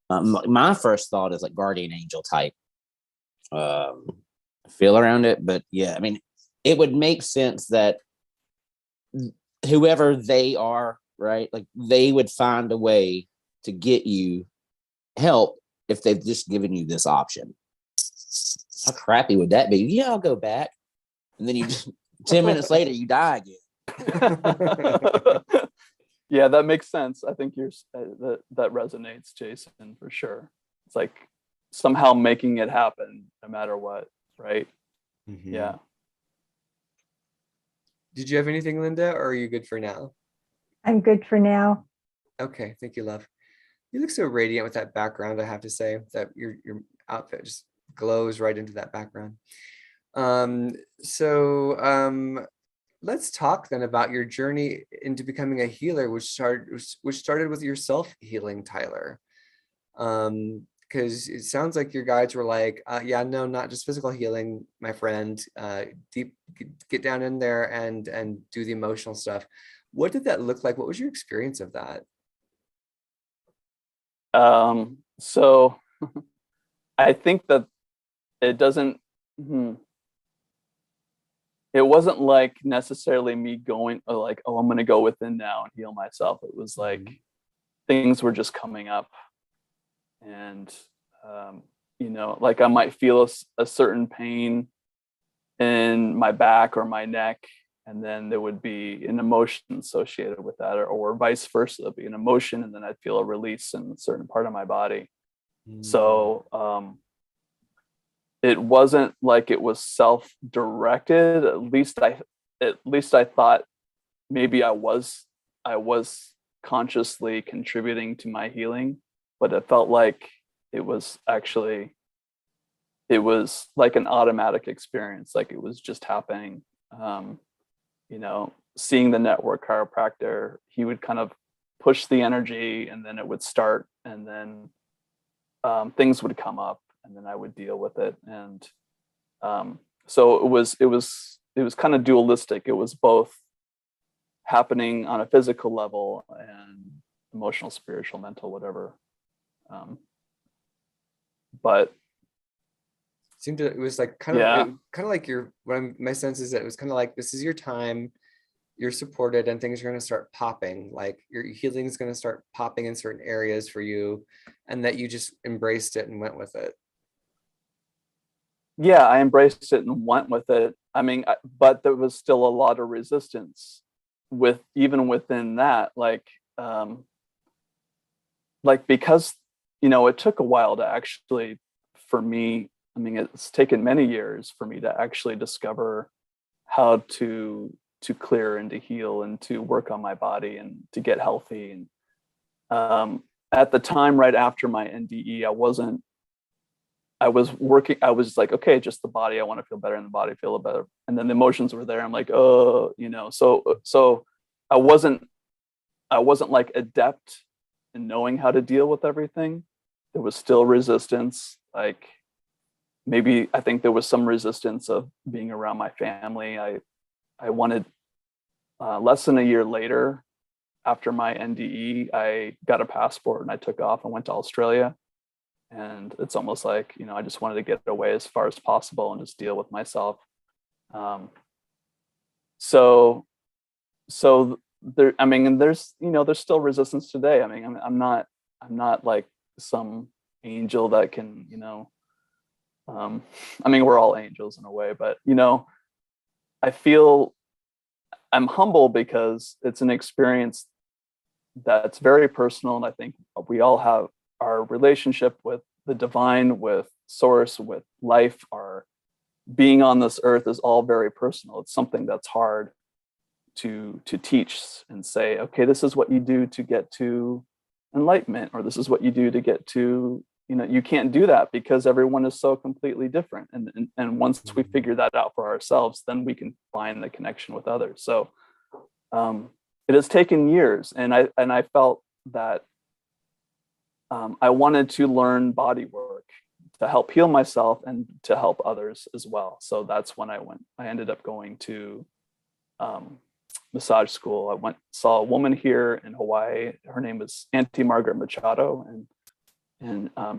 My first thought is like guardian angel type feel around it. But yeah, I mean, it would make sense that whoever they are, right, like they would find a way to get you help if they've just given you this option. How crappy would that be? Yeah, I'll go back. And then you just 10 minutes later, you die again. Yeah, that makes sense. I think that resonates, Jason, for sure. It's like somehow making it happen no matter what, right? Mm-hmm. Yeah. Did you have anything, Linda, or are you good for now? I'm good for now. Okay, thank you, love. You look so radiant with that background, I have to say, that your outfit just glows right into that background. let's talk then about your journey into becoming a healer, which started with your self-healing, Tyler. Because it sounds like your guides were like, yeah, no, not just physical healing, my friend. Get down in there and do the emotional stuff. What did that look like? What was your experience of that? So I think that it doesn't. It wasn't like necessarily me going like, oh, I'm going to go within now and heal myself. It was like things were just coming up, and like I might feel a certain pain in my back or my neck, and then there would be an emotion associated with that, or vice versa. There'd be an emotion, and then I'd feel a release in a certain part of my body. So it wasn't like it was self-directed. At least I thought maybe I was consciously contributing to my healing, but it felt like it was like an automatic experience, like it was just happening. Seeing the network chiropractor, he would kind of push the energy, and then it would start, and then things would come up, and then I would deal with it. And so it was kind of dualistic. It was both happening on a physical level and emotional, spiritual, mental, whatever. But it was like kind of like my sense is that it was kind of like, this is your time, you're supported, and things are going to start popping, like your healing is going to start popping in certain areas for you, and that you just embraced it and went with it. Yeah, I embraced it and went with it. I mean, but there was still a lot of resistance even within that, because it took a while to actually, for me, I mean, it's taken many years for me to actually discover how to clear and to heal and to work on my body and to get healthy. And at the time, right after my NDE, I was like, okay, just the body, I want to feel better in the body, feel better. And then the emotions were there. I'm like, oh, so I wasn't like adept in knowing how to deal with everything. There was still resistance. Like, maybe I think there was some resistance of being around my family. I wanted, less than a year later, after my NDE, I got a passport and I took off and went to Australia. And it's almost like, I just wanted to get away as far as possible and just deal with myself. So there, I mean, and there's still resistance today. I mean, I'm not like some angel that can, I mean, we're all angels in a way, but, I feel I'm humble because it's an experience that's very personal. And I think we all have our relationship with the divine, with source, with life, our being on this earth is all very personal. It's something that's hard to teach and say, okay, this is what you do to get to enlightenment, or this is what you do to get to, you can't do that because everyone is so completely different. And once we figure that out for ourselves, then we can find the connection with others. So it has taken years, and I felt that I wanted to learn body work to help heal myself and to help others as well. So that's when I ended up going to massage school. I saw a woman here in Hawaii. Her name is Auntie Margaret Machado, and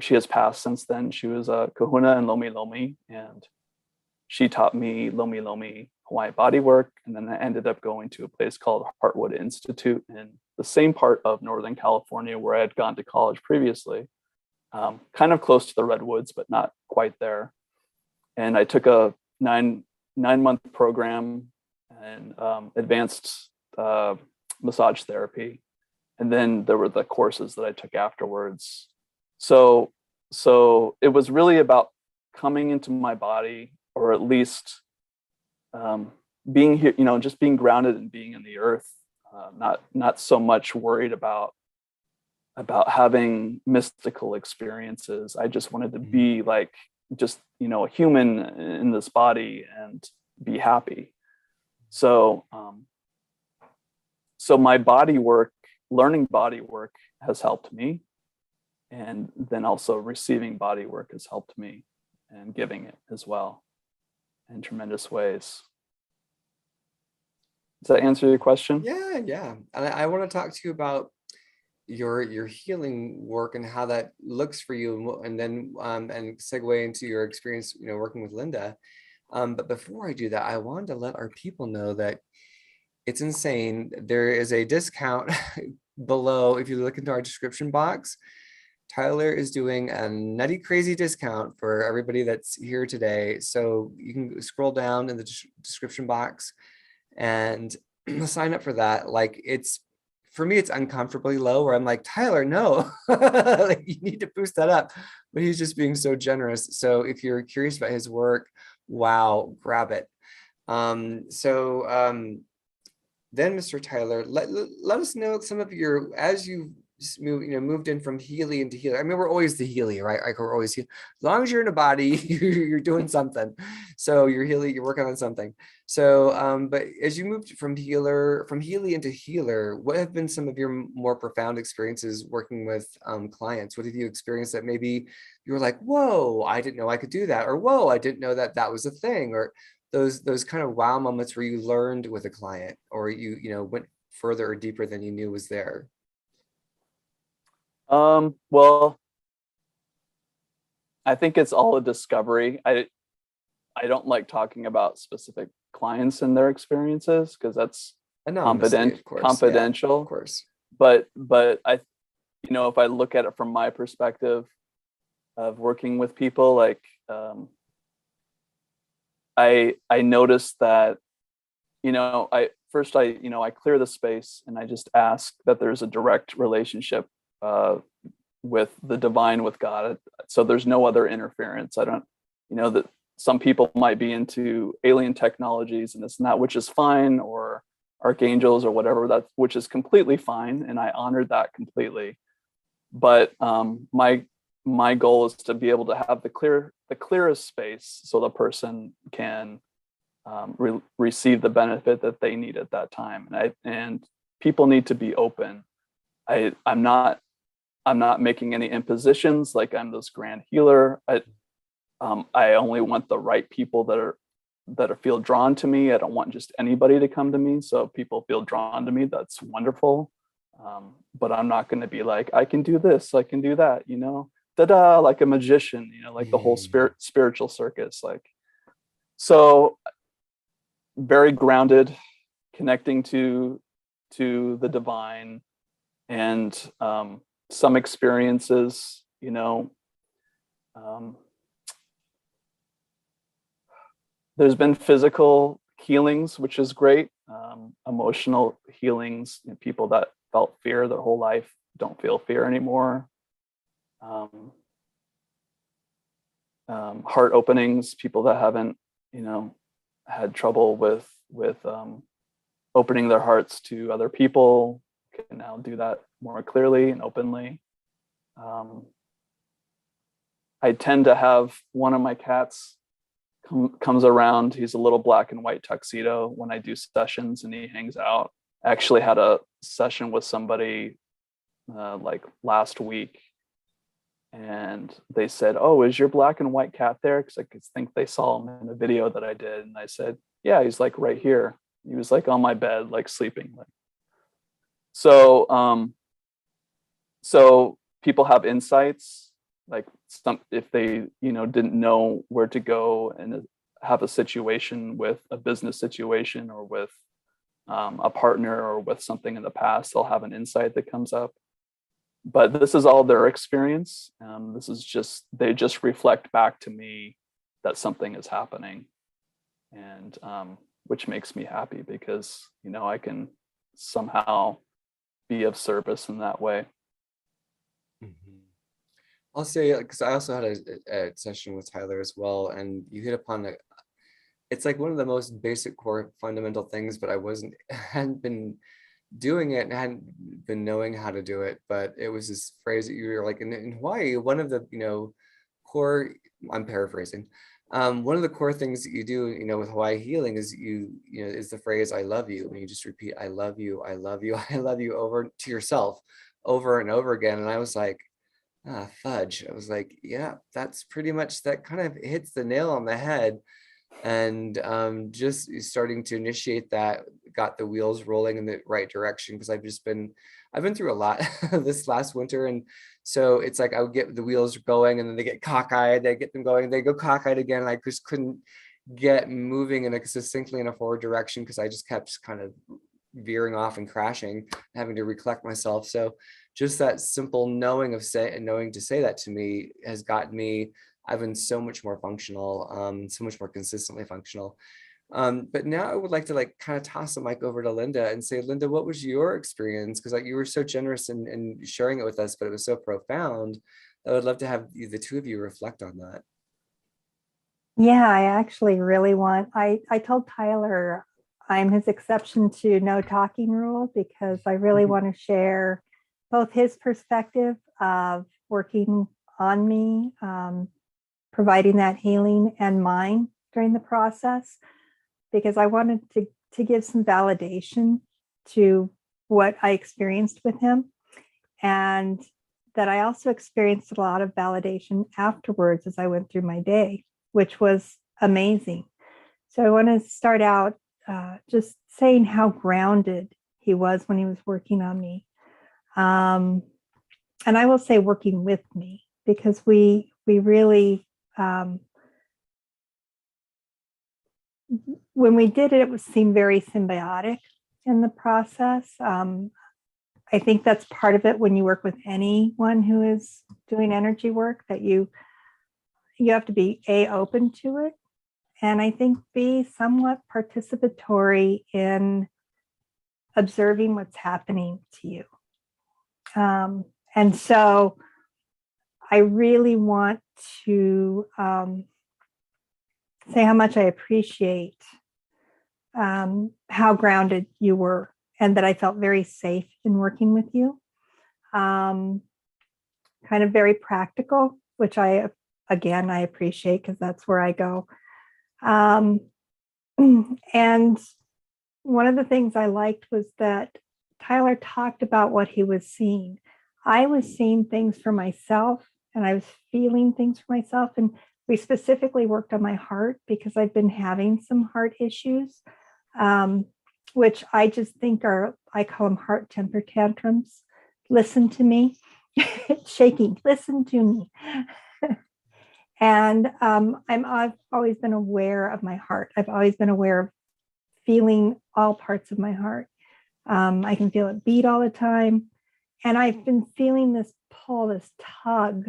she has passed since then. She was a kahuna in Lomi Lomi, and she taught me Lomi Lomi Hawaiian bodywork. And then I ended up going to a place called Heartwood Institute in the same part of Northern California where I had gone to college previously, kind of close to the redwoods, but not quite there. And I took a nine-month program and advanced massage therapy. And then there were the courses that I took afterwards. So it was really about coming into my body, or at least being here, just being grounded and being in the earth, not so much worried about having mystical experiences. I just wanted to be like, just, a human in this body and be happy. So, so my body work, learning body work has helped me. And then also receiving body work has helped me, and giving it as well in tremendous ways. Does that answer your question? Yeah, yeah. And I want to talk to you about your healing work and how that looks for you, and then and segue into your experience, working with Linda. But before I do that, I wanted to let our people know that it's insane. There is a discount below. If you look into our description box, Tyler is doing a nutty crazy discount for everybody that's here today. So you can scroll down in the description box and sign up for that. Like, it's, for me, it's uncomfortably low, where I'm like, Tyler, no, like, you need to boost that up. But he's just being so generous. So if you're curious about his work, wow, grab it. Then Mr. Tyler, let us know some of your, as you moved in from Healy into Healer. I mean, we're always the Healy, right? Like, we're always, as long as you're in a body, you're doing something. So you're Healy, you're working on something. So, but as you moved from Healy into Healer, what have been some of your more profound experiences working with clients? What have you experienced that maybe you were like, whoa, I didn't know I could do that, or whoa, I didn't know that that was a thing, or those kind of wow moments where you learned with a client, or you went further or deeper than you knew was there? Well, I think it's all a discovery. I don't like talking about specific clients and their experiences, because that's confidential. Of course. But I, if I look at it from my perspective of working with people, like, I noticed that, I clear the space and I just ask that there's a direct relationship with the divine, with God. So there's no other interference. I don't, that some people might be into alien technologies and this and that, which is fine, or archangels or whatever, which is completely fine. And I honored that completely. But my goal is to be able to have the clearest space so the person can receive the benefit that they need at that time. And people need to be open. I'm not making any impositions like I'm this grand healer. I only want the right people that feel drawn to me. I don't want just anybody to come to me. So if people feel drawn to me, that's wonderful. But I'm not going to be like, I can do this, I can do that, da-da, like a magician, like the whole spiritual circus. Like, so very grounded, connecting to the divine, and some experiences, there's been physical healings, which is great. Emotional healings, people that felt fear their whole life don't feel fear anymore. Heart openings, people that haven't, had trouble with opening their hearts to other people can now do that more clearly and openly. I tend to have one of my cats comes around. He's a little black and white tuxedo when I do sessions, and he hangs out. I actually had a session with somebody like last week, and they said, "Oh, is your black and white cat there?" Because I think they saw him in a video that I did, and I said, "Yeah, he's like right here." He was like on my bed, like sleeping. So people have insights, like if they didn't know where to go and have a situation with a business situation, or with a partner, or with something in the past, they'll have an insight that comes up. But this is all their experience. They just reflect back to me that something is happening, and which makes me happy, because I can somehow be of service in that way. Mm-hmm. I'll say, because I also had a session with Tyler as well, and you hit upon it's like one of the most basic core fundamental things, but hadn't been doing it and hadn't been knowing how to do it. But it was this phrase that you were like, in Hawaii, one of the core, I'm paraphrasing, One of the core things that you do, with Hawaii healing is is the phrase "I love you," and you just repeat "I love you, I love you, I love you" over to yourself, over and over again. And I was like, ah, fudge. I was like, yeah, that's pretty much, that kind of hits the nail on the head. And just starting to initiate that got the wheels rolling in the right direction, because I've been through a lot this last winter. And so it's like I would get the wheels going and then they get cockeyed, they get them going, they go cockeyed again, and I just couldn't get moving in a succinctly in a forward direction, because I just kept kind of veering off and crashing, having to recollect myself. So just that simple knowing to say that to me has gotten me, I've been so much more functional, so much more consistently functional. But now I would like to kind of toss the mic over to Linda and say, Linda, what was your experience? Because you were so generous in sharing it with us, but it was so profound. I would love to have the two of you reflect on that. Yeah, I actually really I told Tyler I'm his exception to no talking rule, because I really want to share both his perspective of working on me, providing that healing, and mine during the process, because I wanted to give some validation to what I experienced with him, and that I also experienced a lot of validation afterwards as I went through my day, which was amazing. So I want to start out just saying how grounded he was when he was working on me. And I will say working with me, because we really, when we did it, it seemed very symbiotic in the process. I think that's part of it when you work with anyone who is doing energy work, that you have to be open to it, and I think be somewhat participatory in observing what's happening to you. And so I really want to say how much I appreciate how grounded you were, and that I felt very safe in working with you. Kind of very practical, which I appreciate, because that's where I go. And one of the things I liked was that Tyler talked about what he was seeing. I was seeing things for myself, and I was feeling things for myself. And we specifically worked on my heart, because I've been having some heart issues, which I just think I call them heart temper tantrums. Listen to me. Shaking. Listen to me. And I've always been aware of my heart. I've always been aware of feeling all parts of my heart. I can feel it beat all the time. And I've been feeling this pull, this tug.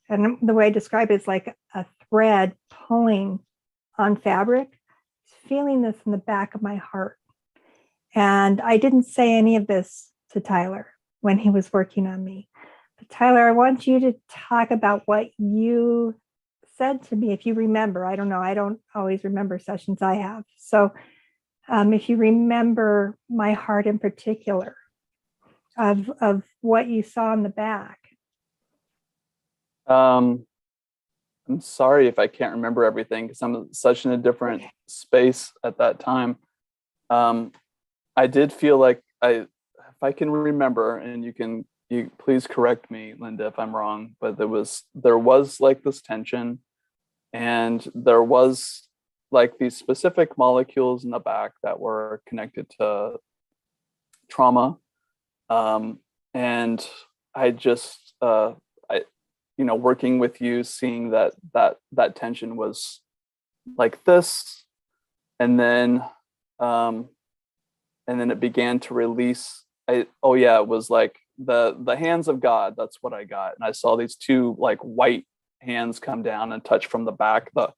And the way I describe it is like a thread pulling on fabric. Feeling this in the back of my heart. And I didn't say any of this to Tyler when he was working on me. But Tyler, I want you to talk about what you said to me, if you remember. I don't know. I don't always remember sessions I have. So if you remember my heart in particular, of what you saw in the back. I'm sorry if I can't remember everything, because I'm such in a different space at that time. I did feel like if I can remember, and you please correct me, Linda, if I'm wrong, but there was like this tension, and there was like these specific molecules in the back that were connected to trauma. And I just, working with you, seeing that tension was like this, and then it began to release. It was like the hands of God. That's what I got. And I saw these two like white hands come down and touch from the back, the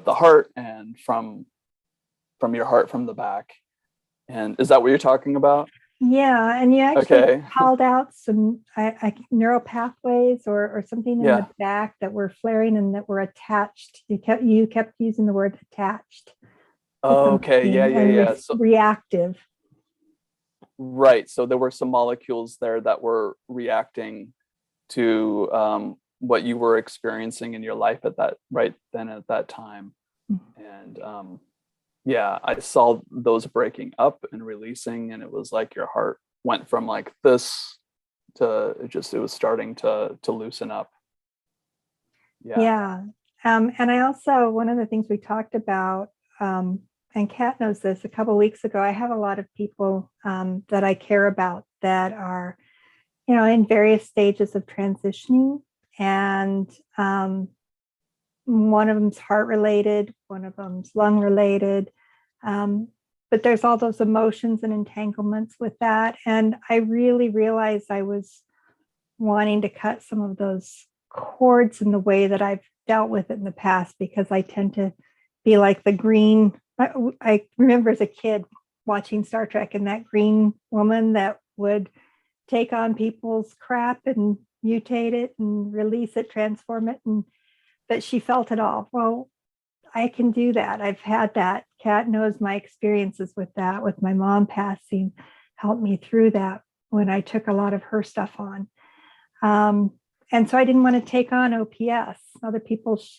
heart, and from your heart from the back. And is that what you're talking about? Yeah, and you actually called out some neural pathways or something in the back that were flaring and that were attached. You kept using the word attached. Okay, yeah. So, reactive. Right. So there were some molecules there that were reacting to what you were experiencing in your life at that time. And yeah, I saw those breaking up and releasing, and it was like your heart went from like this to it was starting to loosen up. Yeah. And I also, one of the things we talked about, and Kat knows this, a couple of weeks ago, I have a lot of people that I care about that are, in various stages of transitioning. And one of them's heart related, one of them's lung related. But there's all those emotions and entanglements with that. And I really realized I was wanting to cut some of those cords in the way that I've dealt with it in the past, because I tend to be like the green. I remember as a kid watching Star Trek, and that green woman that would take on people's crap and mutate it and release it, transform it, but she felt it all. Well, I can do that. I've had that. Kat knows my experiences with that, with my mom passing, helped me through that when I took a lot of her stuff on. And so I didn't want to take on OPS, other people's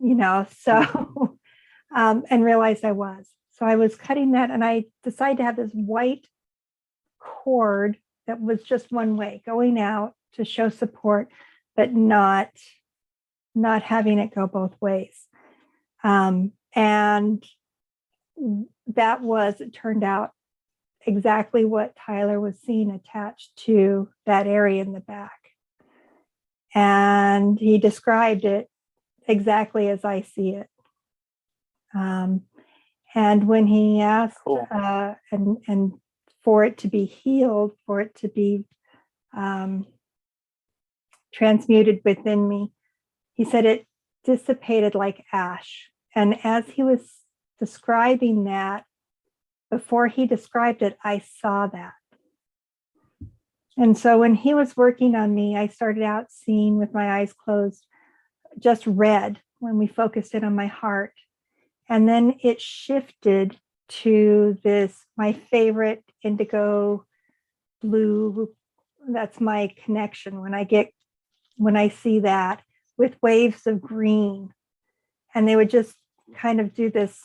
shit, so, and realized I was. So I was cutting that, and I decided to have this white cord that was just one way, going out to show support, but not having it go both ways. And that it turned out exactly what Tyler was seeing attached to that area in the back. And he described it exactly as I see it. And when he asked, cool. and for it to be healed, for it to be transmuted within me, he said it dissipated like ash. And as he was describing that, before he described it, I saw that. And so when he was working on me, I started out seeing with my eyes closed, just red when we focused in on my heart. And then it shifted to this, my favorite indigo blue. That's my connection. When I see that, with waves of green, and they would just kind of do this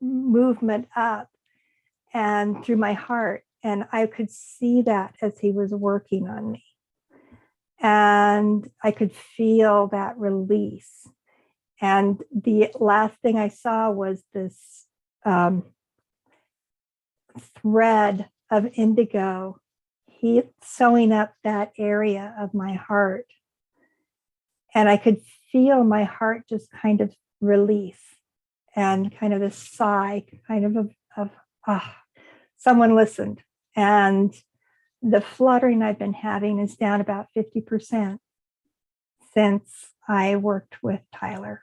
movement up and through my heart. And I could see that as he was working on me. And I could feel that release. And the last thing I saw was this thread of indigo, sewing up that area of my heart. And I could feel my heart just kind of release, and kind of a sigh, kind of someone listened. And the fluttering I've been having is down about 50% since I worked with Tyler.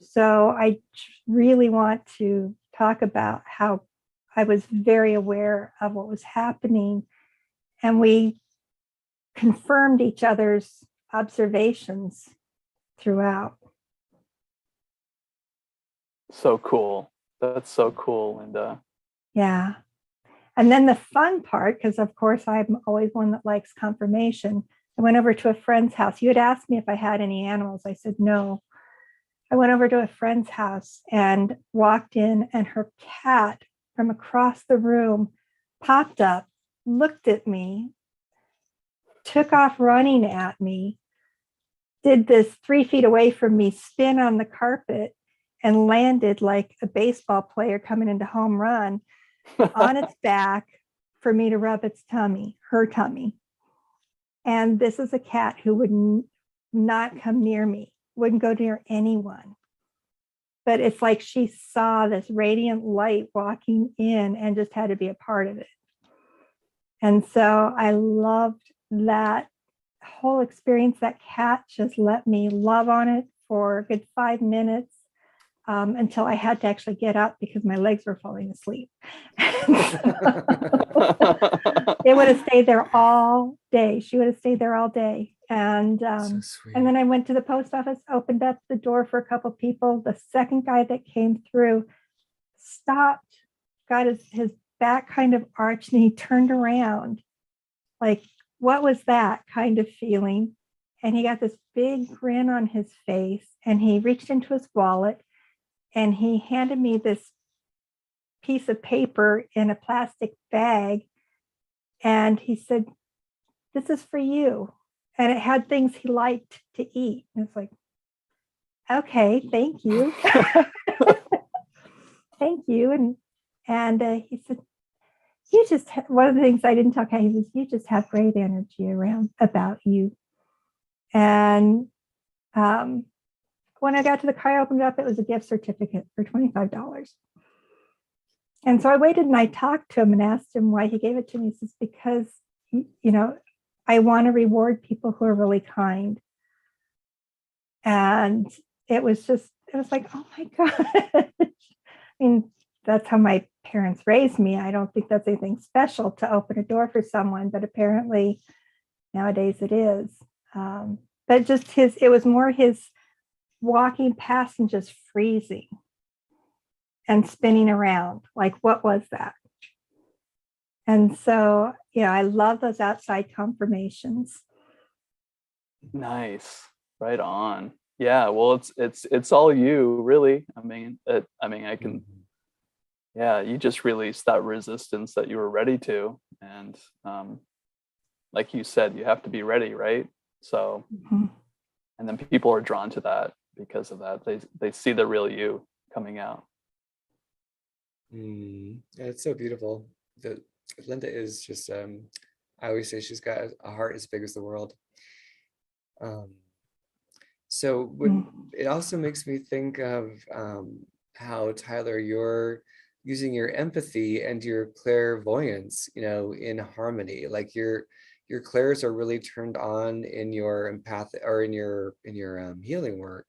So I really want to talk about how I was very aware of what was happening, and we confirmed each other's observations throughout. So cool. That's so cool, Linda. Yeah. And then the fun part, because of course I'm always one that likes confirmation. I went over to a friend's house. You had asked me if I had any animals. I said no. I went over to a friend's house and walked in, and her cat from across the room popped up, looked at me, took off running at me, did this 3 feet away from me spin on the carpet, and landed like a baseball player coming into home run on its back for me to rub its tummy, her tummy. And this is a cat who would not come near me, wouldn't go near anyone. But it's like she saw this radiant light walking in and just had to be a part of it. And so I loved that whole experience. That cat just let me love on it for a good 5 minutes. Until I had to actually get up because my legs were falling asleep. It would have stayed there all day. She would have stayed there all day. And and then I went to the post office, opened up the door for a couple people. The second guy that came through stopped, got his back kind of arched, and he turned around. Like, what was that kind of feeling? and he got this big grin on his face, and he reached into his wallet and he handed me this piece of paper in a plastic bag. And he said, "This is for you." And it had things he liked to eat. And it's like, okay, thank you. Thank you. And he said, "You just," one of the things I didn't talk about, he says, "You just have great energy about you." And when I got to the car, I opened it up, it was a gift certificate for $25. And so I waited and I talked to him and asked him why he gave it to me. He says, "Because, I want to reward people who are really kind." And it was like, oh my gosh. I mean, that's how my parents raised me. I don't think that's anything special to open a door for someone, but apparently nowadays it is. But just it was more his walking past and just freezing and spinning around. Like, what was that? And so, I love those outside confirmations. Nice. Right on. Yeah. Well, it's all you, really. I can, yeah, you just released that resistance that you were ready to. And like you said, you have to be ready, right? So, and then people are drawn to that because of that. They see the real you coming out. Yeah, it's so beautiful. Linda is just, I always say she's got a heart as big as the world. So it also makes me think of how, Tyler, you're using your empathy and your clairvoyance, in harmony. Like your clairs are really turned on in your empath or in your healing work,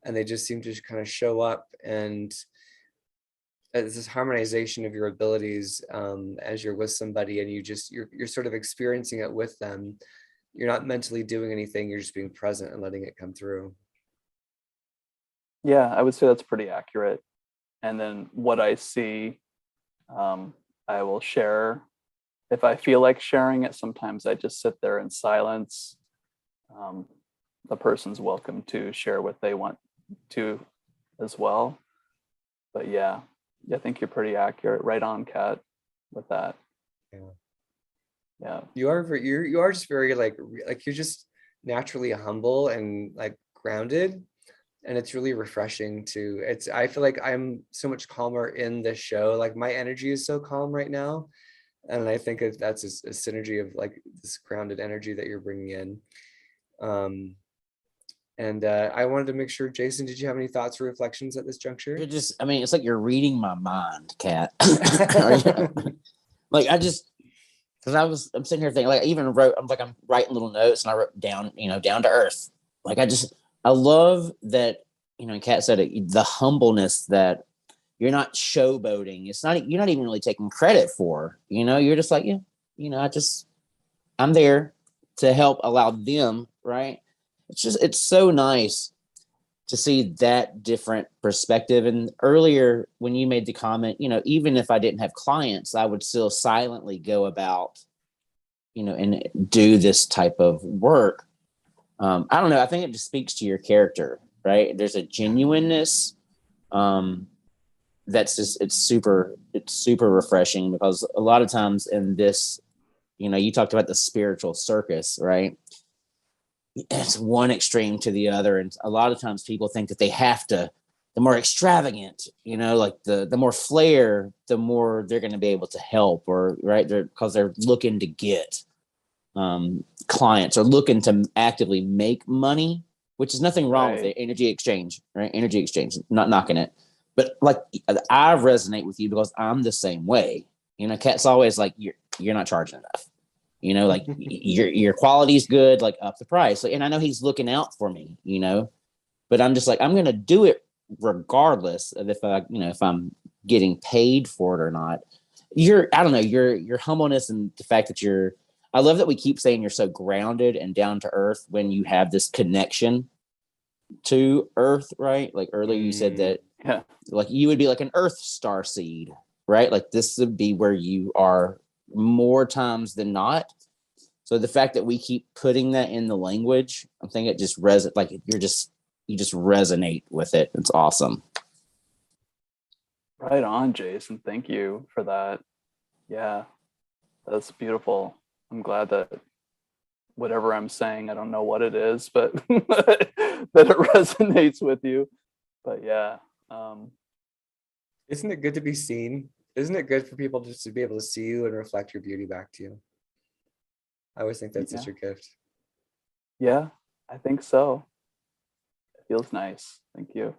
and they just seem to kind of show up, and it's this harmonization of your abilities as you're with somebody, and you're sort of experiencing it with them. You're not mentally doing anything, you're just being present and letting it come through. Yeah, I would say that's pretty accurate. And then what I see, I will share. If I feel like sharing it, sometimes I just sit there in silence. The person's welcome to share what they want to as well. But yeah, I think you're pretty accurate. Right on, Kat, with that. Yeah. You are just very like you're just naturally humble and like grounded, and it's really refreshing I feel like I'm so much calmer in this show. Like my energy is so calm right now, and I think that's a synergy of like this grounded energy that you're bringing in. And I wanted to make sure, Jason, did you have any thoughts or reflections at this juncture? It's like you're reading my mind, Kat. Like because I'm sitting here thinking, like I even wrote, I'm writing little notes, and I wrote down, down to earth. Like I love that, and Kat said it, the humbleness that you're not showboating. You're not even really taking credit for, you're just like, I'm there to help allow them, right? It's so nice to see that different perspective. And earlier when you made the comment, even if I didn't have clients, I would still silently go about, and do this type of work. I don't know. I think it just speaks to your character, right? There's a genuineness that's just, it's super refreshing, because a lot of times in this, you talked about the spiritual circus, right? It's one extreme to the other. And a lot of times people think that they have to, the more extravagant, like the more flair, the more they're going to be able to help, or right. Because they're looking to get clients, or looking to actively make money, which is nothing wrong with it. Energy exchange, right? Energy exchange, not knocking it. But like, I resonate with you because I'm the same way. Kat's always like, you're not charging enough. Like your quality's good, like up the price. And I know he's looking out for me, but I'm just like, I'm going to do it regardless of if I'm getting paid for it or not. Your humbleness, and the fact that I love that we keep saying you're so grounded and down to earth when you have this connection to earth, right? Like earlier you said that, like you would be like an earth star seed, right? Like this would be where you are more times than not. So the fact that we keep putting that in the language, I think it just you just resonate with it. It's awesome. Right on, Jason. Thank you for that. Yeah, that's beautiful. I'm glad that whatever I'm saying, I don't know what it is, but that it resonates with you. But yeah. Isn't it good to be seen? Isn't it good for people just to be able to see you and reflect your beauty back to you? I always think that's such a gift. Yeah, I think so. It feels nice. Thank you.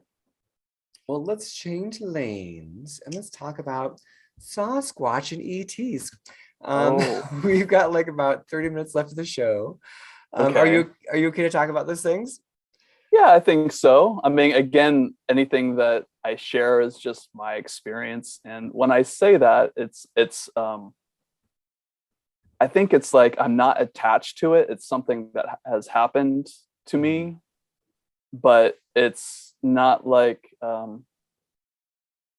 Well, let's change lanes and let's talk about Sasquatch and ETs. We've got like about 30 minutes left of the show. Okay. Are you okay to talk about those things? Yeah, I think so. I mean, again, anything that I share is just my experience. And when I say that, it's I think it's like I'm not attached to it. It's something that has happened to me, but it's not like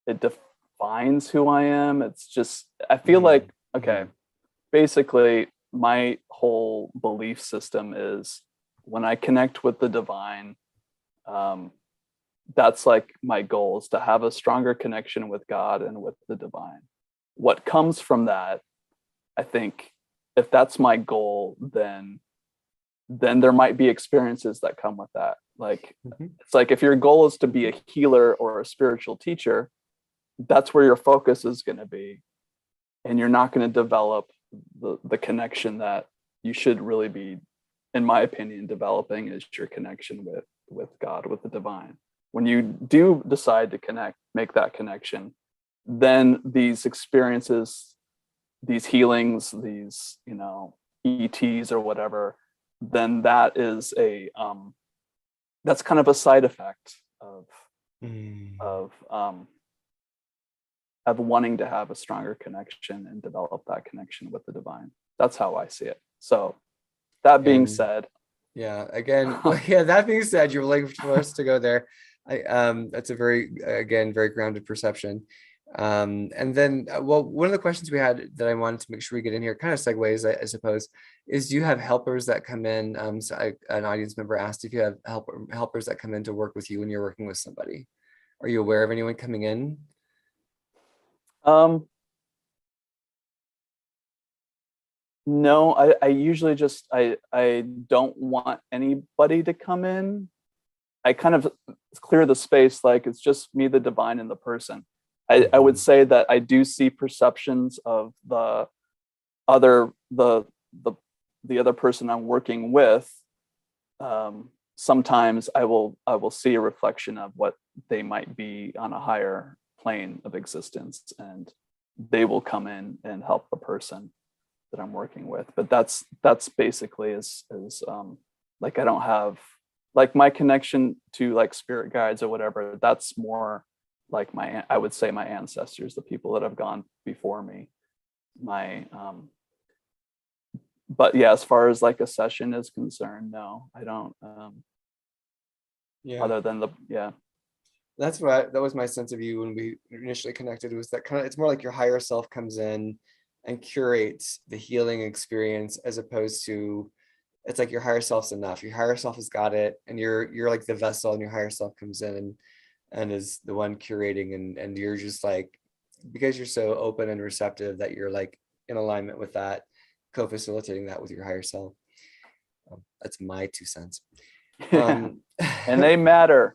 it defines who I am. It's just, I feel like, okay, basically my whole belief system is when I connect with the divine, that's like my goal, is to have a stronger connection with God and with the divine. What comes from that, I think, if that's my goal, then there might be experiences that come with that. Like, it's like if your goal is to be a healer or a spiritual teacher, that's where your focus is going to be. And you're not going to develop the connection that you should really be, in my opinion, developing, is your connection with God, with the divine. When you do decide to make that connection, then these experiences, these healings, these, ETs or whatever, then that is that's kind of a side effect of wanting to have a stronger connection and develop that connection with the divine. That's how I see it. So that being said, that being said, you're like for us to go there. That's a very grounded perception. And then, one of the questions we had that I wanted to make sure we get in here, kind of segues, I suppose, is do you have helpers that come in? An audience member asked if you have helpers that come in to work with you when you're working with somebody. Are you aware of anyone coming in? No, I usually just, I don't want anybody to come in. I kind of clear the space, like it's just me, the divine, and the person. I would say that I do see perceptions of the other person I'm working with. Sometimes I will see a reflection of what they might be on a higher plane of existence, and they will come in and help the person that I'm working with. But that's basically as like, I don't have like my connection to like spirit guides or whatever. That's more like I would say my ancestors, the people that have gone before me. But yeah, as far as like a session is concerned, no, I don't. Other than that's that was my sense of you when we initially connected, was that kind of, it's more like your higher self comes in and curates the healing experience, as opposed to, it's like your higher self's enough. Your higher self has got it, and you're like the vessel, and your higher self comes in and is the one curating, and you're just like, because you're so open and receptive, that you're like in alignment with that, co-facilitating that with your higher self. That's my 2 cents. And they matter.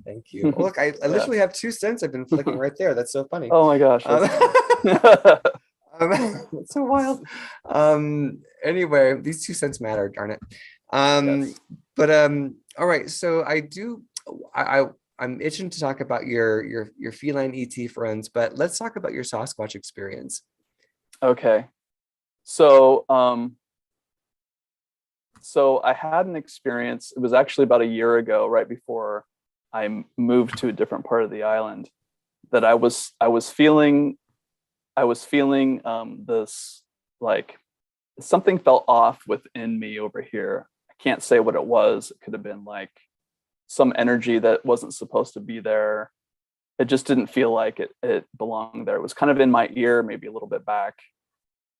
Thank you. Oh, look, I literally have 2 cents I've been flicking right there. That's so funny. Oh my gosh. It's so wild. Anyway, these 2 cents matter, darn it. Yes. But all right, so I'm itching to talk about your feline ET friends, but let's talk about your Sasquatch experience. Okay. So I had an experience. It was actually about a year ago, right before I moved to a different part of the island, that I was feeling this, like, something felt off within me over here. I can't say what it was. It could have been like some energy that wasn't supposed to be there. It just didn't feel like it belonged there. It was kind of in my ear, maybe a little bit back.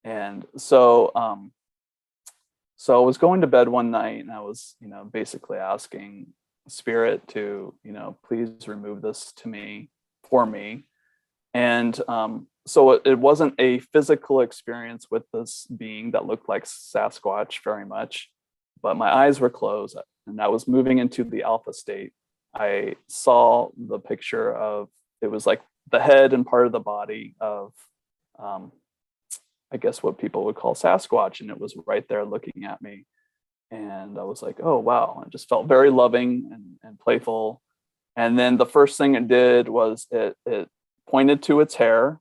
And so So I was going to bed one night and I was, basically asking spirit to, please remove this for me. And so it wasn't a physical experience with this being that looked like Sasquatch very much, but my eyes were closed and I was moving into the alpha state. I saw the picture of, it was like the head and part of the body of, I guess what people would call Sasquatch, and it was right there looking at me. And I was like, oh, wow. I just felt very loving and playful. And then the first thing it did was it pointed to its hair,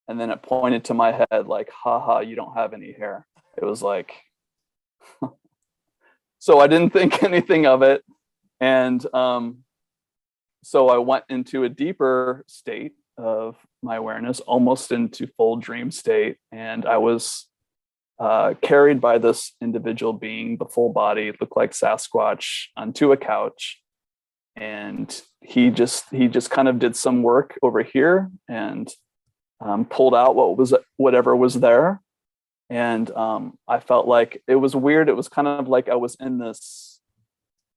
and then it pointed to my head like, haha, you don't have any hair. It was like, so I didn't think anything of it. And so I went into a deeper state of my awareness, almost into full dream state. And I was carried by this individual being, the full body, looked like Sasquatch, onto a couch. And he just kind of did some work over here and pulled out whatever was there. And I felt like it was weird. It was kind of like I was in this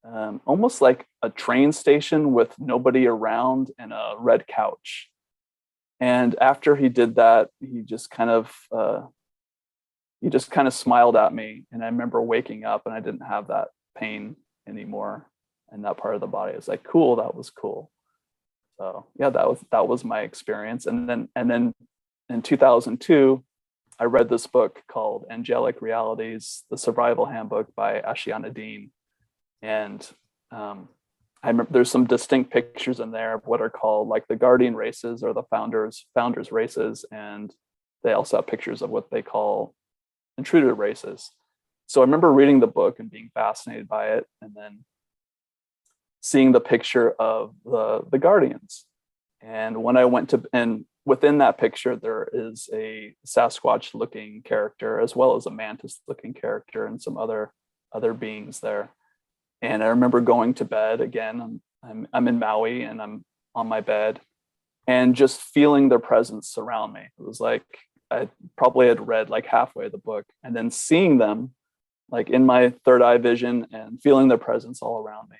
almost like a train station with nobody around and a red couch. And after he did that, he just kind of smiled at me. And I remember waking up and I didn't have that pain anymore in that part of the body. It's like, cool, that was cool. So yeah, that was my experience. And then in 2002, I read this book called Angelic Realities, The Survival Handbook by Ashiana Dean. And I remember there's some distinct pictures in there of what are called like the guardian races or the founders races. And they also have pictures of what they call intruder races. So I remember reading the book and being fascinated by it, and then seeing the picture of the guardians. And when I went to, and within that picture, there is a Sasquatch looking character, as well as a mantis looking character and some other beings there. And I remember going to bed again. I'm in Maui and I'm on my bed and just feeling their presence surround me. It was like I probably had read like halfway of the book, and then seeing them like in my third eye vision and feeling their presence all around me.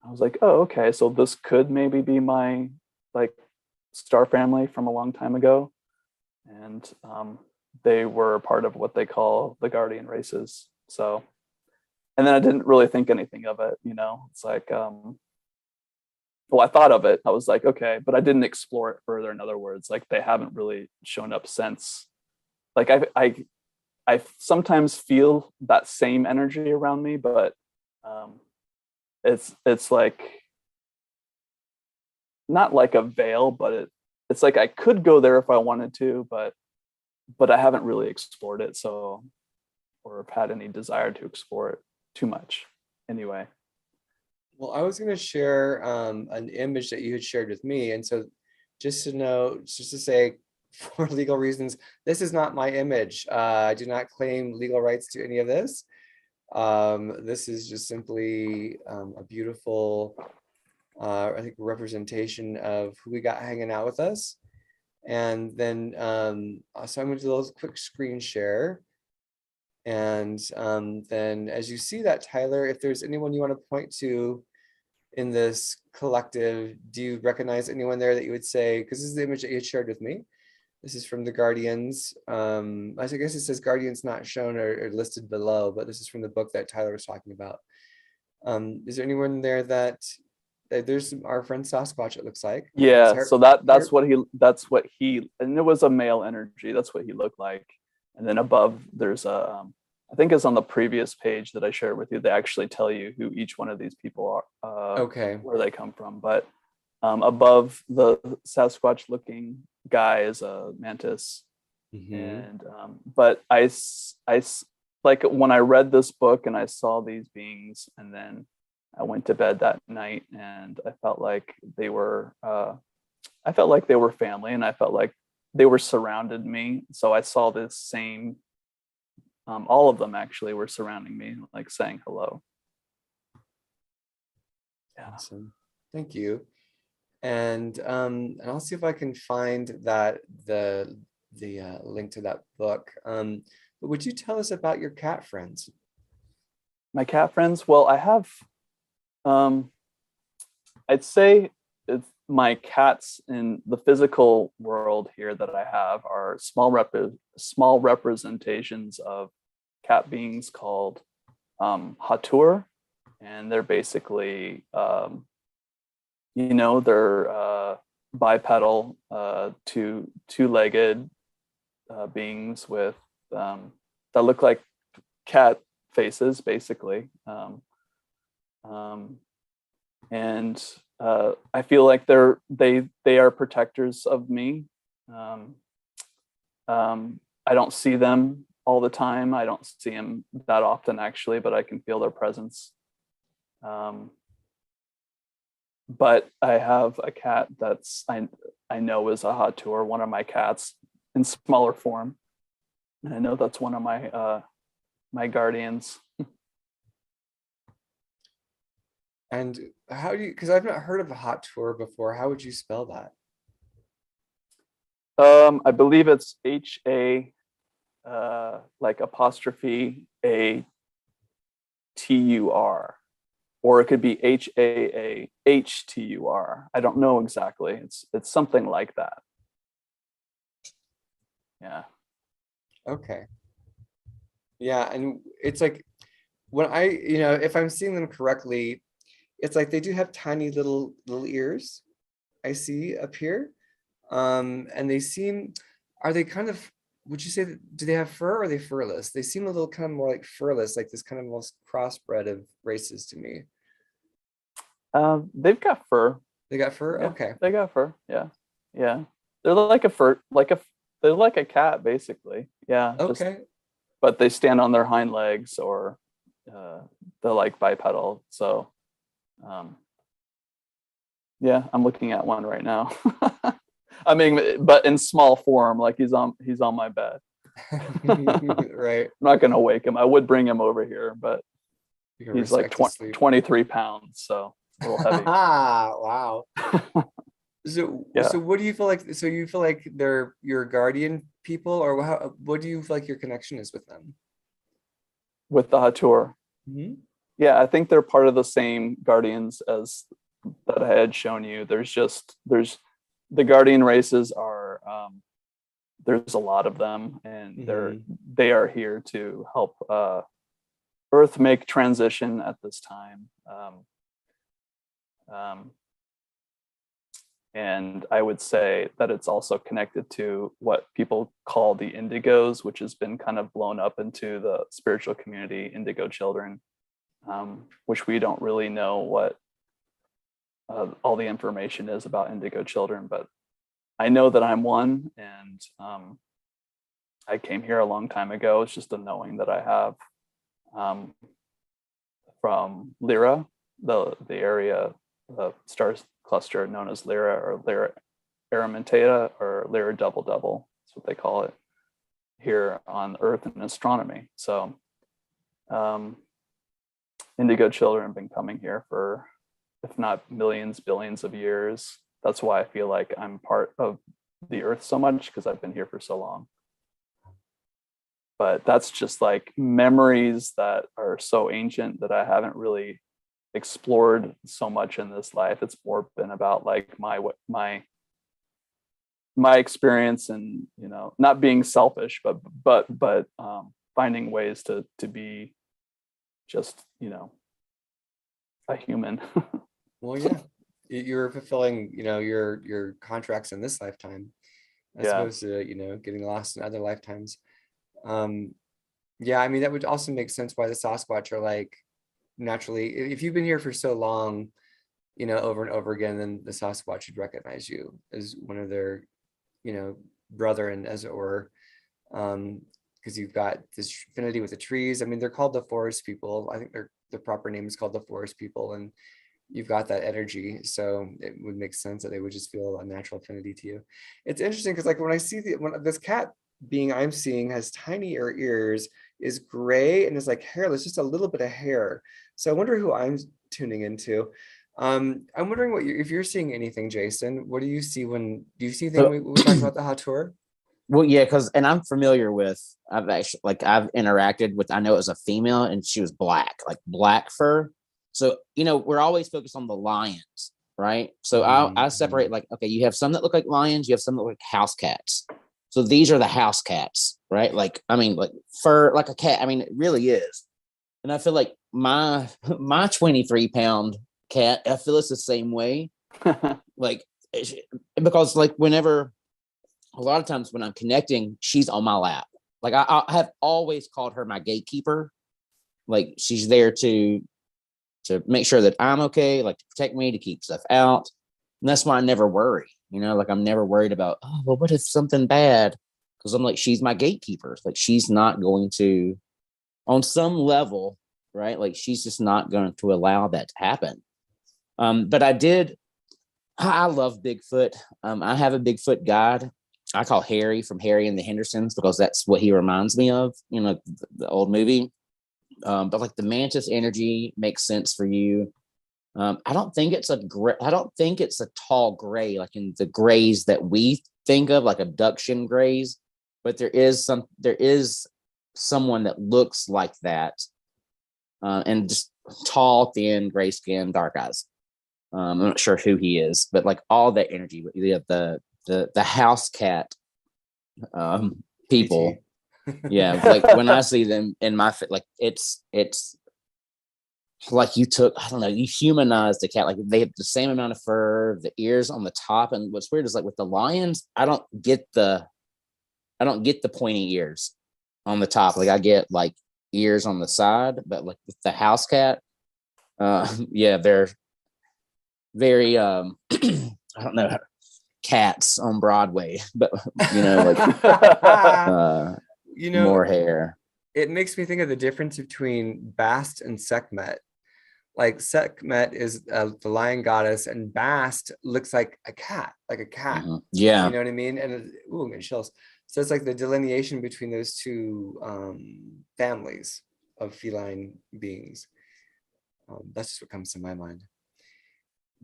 I was like, oh, okay, so this could maybe be my like star family from a long time ago. And they were part of what they call the guardian races. So, and then I didn't really think anything of it, it's like, well, I thought of it. I was like, okay, but I didn't explore it further. In other words, like they haven't really shown up since. Like I sometimes feel that same energy around me, but it's like not like a veil, but it's like I could go there if I wanted to, but I haven't really explored it, so, or have had any desire to explore it too much anyway. Well, I was going to share an image that you had shared with me. And so just to say, for legal reasons, this is not my image. I do not claim legal rights to any of this. This is just simply a beautiful, I think, representation of who we got hanging out with us. And then, so I'm going to do a little quick screen share. And then as you see that, Tyler, if there's anyone you want to point to in this collective, do you recognize anyone there that you would say, because this is the image that you had shared with me. This is from the Guardians. I guess it says Guardians not shown or listed below, but this is from the book that Tyler was talking about. Is there anyone there that there's our friend Sasquatch, it looks like. Yeah, so that's what he, and it was a male energy. That's what he looked like. And then above, there's I think it's on the previous page that I shared with you. They actually tell you who each one of these people are, okay, where they come from. But above the Sasquatch looking guy is a mantis. Mm-hmm. And but I like when I read this book and I saw these beings, and then I went to bed that night and I felt like they were family, and I felt like they were surrounded me. So I saw this same, all of them actually were surrounding me, like saying hello. Yeah. Awesome. Thank you. And I'll see if I can find that the link to that book. But would you tell us about your cat friends? My cat friends. Well, I have. I'd say it's my cats in the physical world here that I have are small representations of cat beings called hatur, and they're basically they're bipedal, two-legged beings with that look like cat faces, basically. And I feel like they are protectors of me. I don't see them all the time. I don't see them that often, actually, but I can feel their presence. But I have a cat that's I know is a hatur, one of my cats in smaller form, and I know that's one of my my guardians. And how do you, because I've not heard of a hatur before, how would you spell that? I believe it's HA like apostrophe ATUR, or it could be HAAHTUR. I don't know exactly. It's something like that. Yeah. Okay. Yeah, and it's like when I, if I'm seeing them correctly, it's like they do have tiny little ears I see up here. And they seem, are they kind of, would you say that, do they have fur or are they furless? They seem a little kind of more like furless, like this kind of almost crossbred of races to me. They've got fur. They got fur? Yeah, okay. They got fur. Yeah. Yeah. They're like they're like a cat, basically. Yeah. Okay. But they stand on their hind legs, or they're like bipedal. So yeah, I'm looking at one right now. I mean, but in small form, like he's on my bed. Right. I'm not gonna wake him. I would bring him over here, but he's like 23 pounds, so a little heavy. Wow. So Yeah. So what do you feel like? So you feel like they're your guardian people, or what do you feel like your connection is with them? With the hatur. Mm-hmm. Yeah, I think they're part of the same guardians as that I had shown you. There's the guardian races are there's a lot of them, and they are here to help Earth make transition at this time. And I would say that it's also connected to what people call the indigos, which has been kind of blown up into the spiritual community, indigo children, which we don't really know what all the information is about indigo children, but I know that I'm one, and I came here a long time ago. It's just a knowing that I have from Lyra, the area, the stars cluster known as Lyra, or Lyra Aramentata, or Lyra Double Double. That's what they call it here on Earth in astronomy. So indigo children have been coming here for, if not millions, billions of years. That's why I feel like I'm part of the Earth so much, because I've been here for so long. But that's just like memories that are so ancient that I haven't really explored so much in this life. It's more been about like my experience, and not being selfish, but finding ways to be just a human. Well, yeah, you're fulfilling your contracts in this lifetime, as opposed to getting lost in other lifetimes. Yeah, I mean, that would also make sense why the Sasquatch are like naturally, if you've been here for so long, over and over again, then the Sasquatch would recognize you as one of their brethren, as it were, because you've got this affinity with the trees. I mean, they're called the forest people. I think the proper name is called the forest people, and you've got that energy, so it would make sense that they would just feel a natural affinity to you. It's interesting because like when I see when this cat being I'm seeing has tinier ears, is gray, and is like hairless, just a little bit of hair. So I wonder who I'm tuning into. I'm wondering if you're seeing anything, Jason. What do you see do you see anything we talked about the hatur? Well, yeah, because and I'm familiar with. I've actually I've interacted with. I know it was a female, and she was black, like black fur. So we're always focused on the lions, right? So I separate like, okay, you have some that look like lions, you have some that look like house cats. So these are the house cats, right? Like I mean, like fur, like a cat. I mean, it really is. And I feel like my 23-pound cat, I feel it's the same way. Like because like whenever. A lot of times when I'm connecting, she's on my lap. Like I have always called her my gatekeeper. Like she's there to make sure that I'm okay, like to protect me, to keep stuff out. And that's why I never worry. Like I'm never worried about, oh, well, what if something bad? Because I'm like, she's my gatekeeper. Like she's not going to, on some level, right? Like she's just not going to allow that to happen. But I love Bigfoot. I have a Bigfoot guide. I call Harry from Harry and the Hendersons because that's what he reminds me of, the old movie. But like the mantis energy makes sense for you. I don't think it's a tall gray, like in the grays that we think of, like abduction grays, but there is someone that looks like that. And just tall, thin, gray skin, dark eyes. I'm not sure who he is, but like all that energy, you have the house cat people. Yeah, like when I see them in my like it's like you humanized the cat. Like they have the same amount of fur, the ears on the top. And what's weird is like with the lions, I don't get the pointy ears on the top. Like I get like ears on the side, but like with the house cat, yeah, they're very I don't know, cats on Broadway, but more hair. It makes me think of the difference between Bast and Sekhmet. Like Sekhmet is the lion goddess, and Bast looks like a cat, Mm-hmm. Yeah, you know what I mean. And I'm getting chills. So it's like the delineation between those two families of feline beings. That's just what comes to my mind.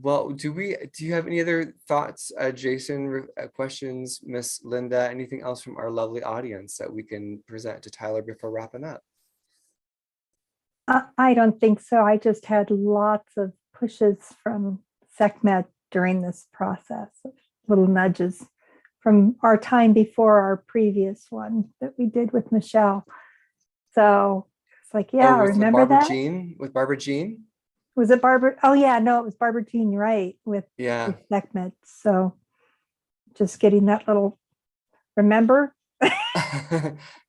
Well, do you have any other thoughts, Jason, questions, Miss Linda, anything else from our lovely audience that we can present to Tyler before wrapping up? I don't think so. I just had lots of pushes from Sekhmet during this process, little nudges from our time before our previous one that we did with Michelle. So it's like, yeah, remember that? With Barbara Jean? Was it Barbara? Oh yeah, no, it was Barbara Jean, right? With Sekhmet. So just getting that little, remember?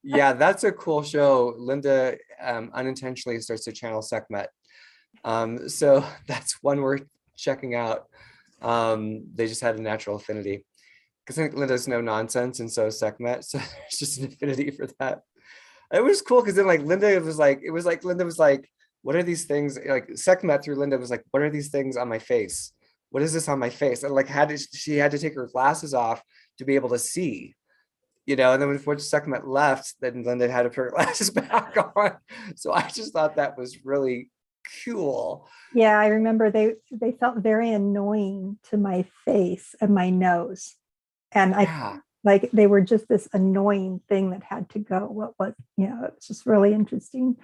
Yeah, that's a cool show. Linda unintentionally starts to channel Sekhmet. So that's one worth checking out. They just had a natural affinity. Because I think Linda's no nonsense, and so is Sekhmet. So there's just an affinity for that. It was cool because then like Linda was like, what are these things? Like Sekhmet through Linda was like, what are these things on my face? What is this on my face? And like she had to take her glasses off to be able to see, and then when Sekhmet left, then Linda had to put her glasses back on. So I just thought that was really cool. Yeah, I remember they felt very annoying to my face and my nose. And like they were just this annoying thing that had to go. What was, it's just really interesting.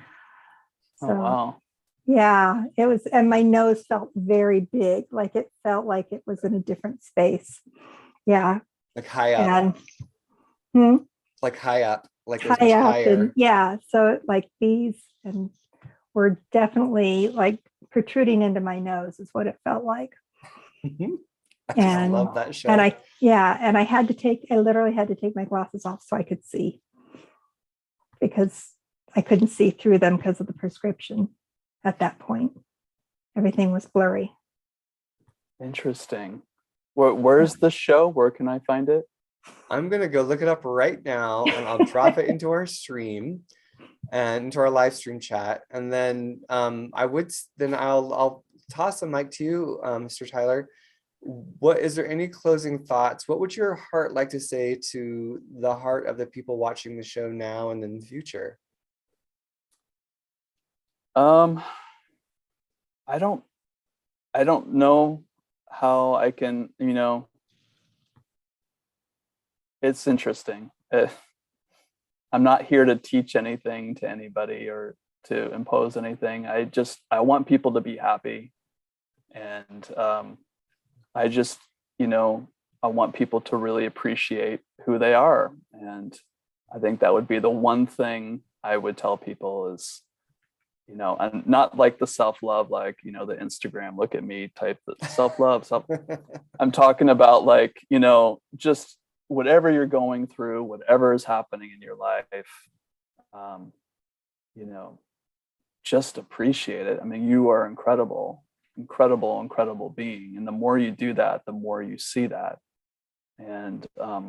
So, oh, wow. Yeah, it was, and my nose felt very big. Like it felt like it was in a different space. Yeah. Like high up. Like high up. Like it was much higher. And yeah. So like these and were definitely like protruding into my nose is what it felt like. I love that show. And I literally had to take my glasses off so I could see, because I couldn't see through them because of the prescription at that point. Everything was blurry. Interesting. Where's the show? Where can I find it? I'm going to go look it up right now, and I'll drop it into our stream and into our live stream chat. And then I'll toss the mic to you, Mr. Tyler. Is there any closing thoughts? What would your heart like to say to the heart of the people watching the show now and in the future? I don't know how I can, it's interesting. I'm not here to teach anything to anybody or to impose anything. I want people to be happy. And I just, I want people to really appreciate who they are. And I think that would be the one thing I would tell people is, and not like the self-love, like, the Instagram, look at me type self-love. I'm talking about like, just whatever you're going through, whatever is happening in your life, just appreciate it. I mean, you are incredible being. And the more you do that, the more you see that. And I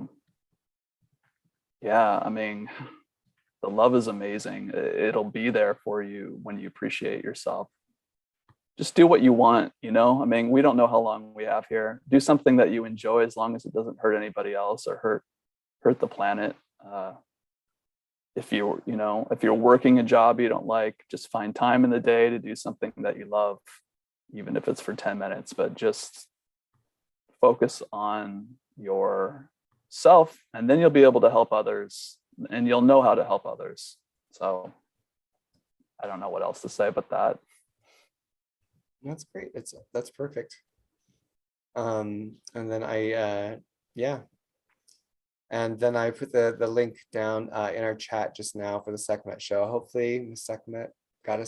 mean, the love is amazing. It'll be there for you when you appreciate yourself. Just do what you want, I mean, we don't know how long we have here. Do something that you enjoy, as long as it doesn't hurt anybody else or hurt the planet. If you're working a job you don't like, just find time in the day to do something that you love, even if it's for 10 minutes, but just focus on yourself, and then you'll be able to help others, and you'll know how to help others. So I don't know what else to say but that. That's great. That's perfect. And then and then I put the link down in our chat just now for the Sekhmet show. Hopefully Ms. Sekhmet, I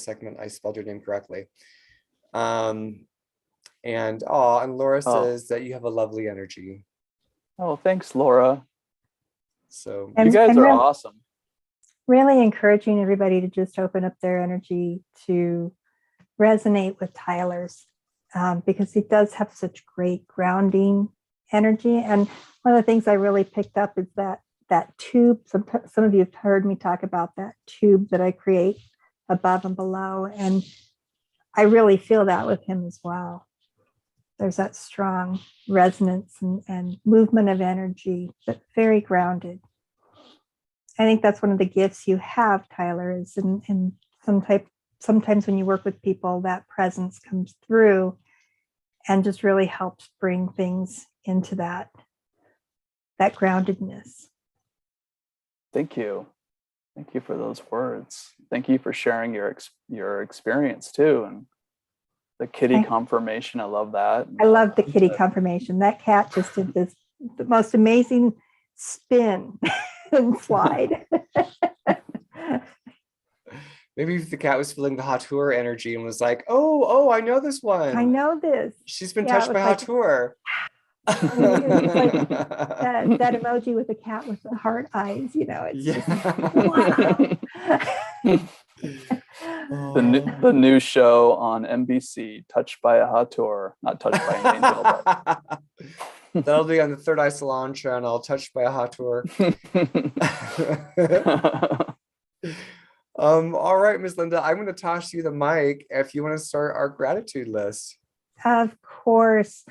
spelled your name correctly. And Laura says that you have a lovely energy. Oh, thanks, Laura. So you guys are awesome. Really encouraging everybody to just open up their energy to resonate with Tyler's, because he does have such great grounding energy. And one of the things I really picked up is that tube. Some of you have heard me talk about that tube that I create above and below, and I really feel that with him as well. There's that strong resonance and movement of energy, but very grounded. I think that's one of the gifts you have, Tyler, is in sometimes when you work with people, that presence comes through and just really helps bring things into that groundedness. Thank you. Thank you for those words. Thank you for sharing your experience too. And the kitty confirmation, I love that. I love the kitty confirmation. That cat just did the most amazing spin and slide. maybe if the cat was feeling the Hauteur energy and was like, oh, I know this one. I know this. She's been touched by Hauteur. Like that emoji with the cat with the heart eyes, it's just, wow. The new show on NBC, Touched by a Hauteur, not touched by an angel. But... That'll be on the Third Eye Salon channel, Touched by a Hauteur. All right, Ms. Linda, I'm going to toss you the mic if you want to start our gratitude list. Of course.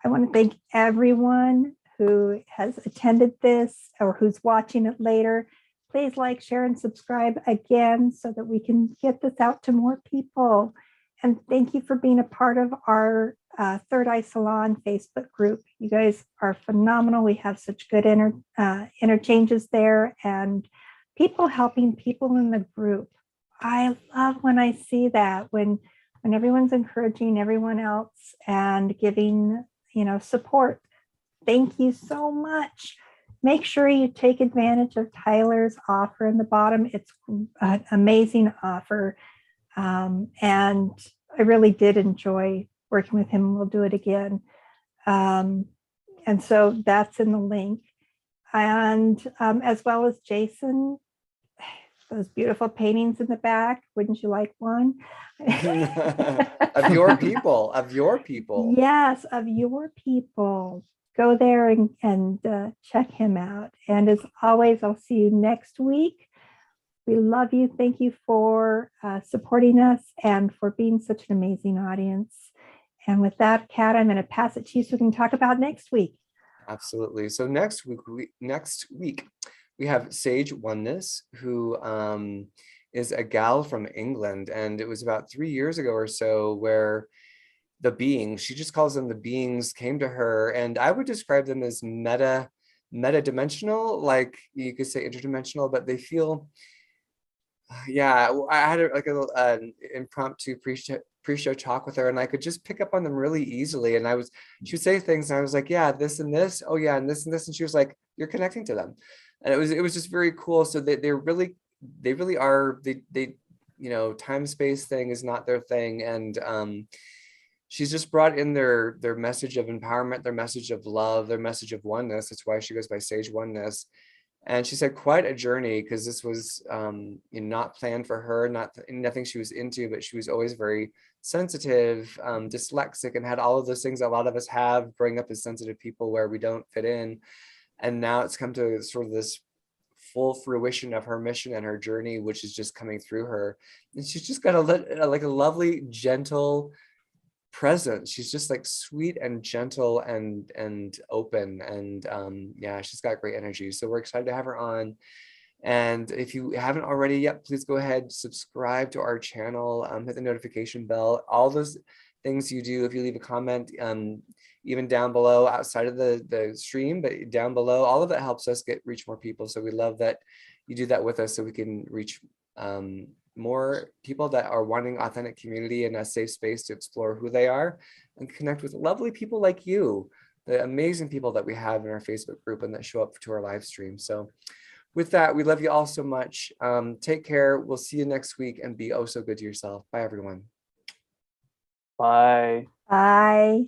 I want to thank everyone who has attended this or who's watching it later. Please like, share, and subscribe again so that we can get this out to more people. And thank you for being a part of our Third Eye Salon Facebook group. You guys are phenomenal. We have such good interchanges there and people helping people in the group. I love when I see that, when everyone's encouraging everyone else and giving support. Thank you so much. Make sure you take advantage of Tyler's offer in the bottom. It's an amazing offer. And I really did enjoy working with him. We'll do it again. And so that's in the link. And as well as Jason, those beautiful paintings in the back. Wouldn't you like one? Of your people. Yes, of your people. Go there and check him out. And as always, I'll see you next week. We love you. Thank you for supporting us and for being such an amazing audience. And with that, Kat, I'm going to pass it to you so we can talk about next week. Absolutely. So next week, we have Sage Oneness, who is a gal from England. And it was about 3 years ago or so where the beings, she just calls them the beings, came to her. And I would describe them as meta metadimensional, like you could say interdimensional, but they feel, yeah, I had like an impromptu pre-show talk with her, and I could just pick up on them really easily. And she would say things, and I was like, yeah, this and this, oh yeah, and this and this, and she was like, you're connecting to them, and it was just very cool. So they really are, they you know, time space thing is not their thing, and she's just brought in their message of empowerment, their message of love, their message of oneness. That's why she goes by Sage Oneness. And she said quite a journey, because this was not planned for her, nothing she was into, but she was always very sensitive, dyslexic, and had all of those things a lot of us have growing up as sensitive people where we don't fit in. And now it's come to sort of this full fruition of her mission and her journey, which is just coming through her. And she's just got like a lovely, gentle presence. She's just like sweet and gentle and open, and yeah, she's got great energy. So we're excited to have her on. And if you haven't already yet, please go ahead, subscribe to our channel, hit the notification bell, all those things you do. If you leave a comment, even down below outside of the stream, but down below, all of that helps us reach more people. So we love that you do that with us, so we can reach more people that are wanting authentic community and a safe space to explore who they are and connect with lovely people like you, the amazing people that we have in our Facebook group and that show up to our live stream. So with that, we love you all so much. Take care. We'll see you next week, and be oh so good to yourself. Bye, everyone. Bye. Bye.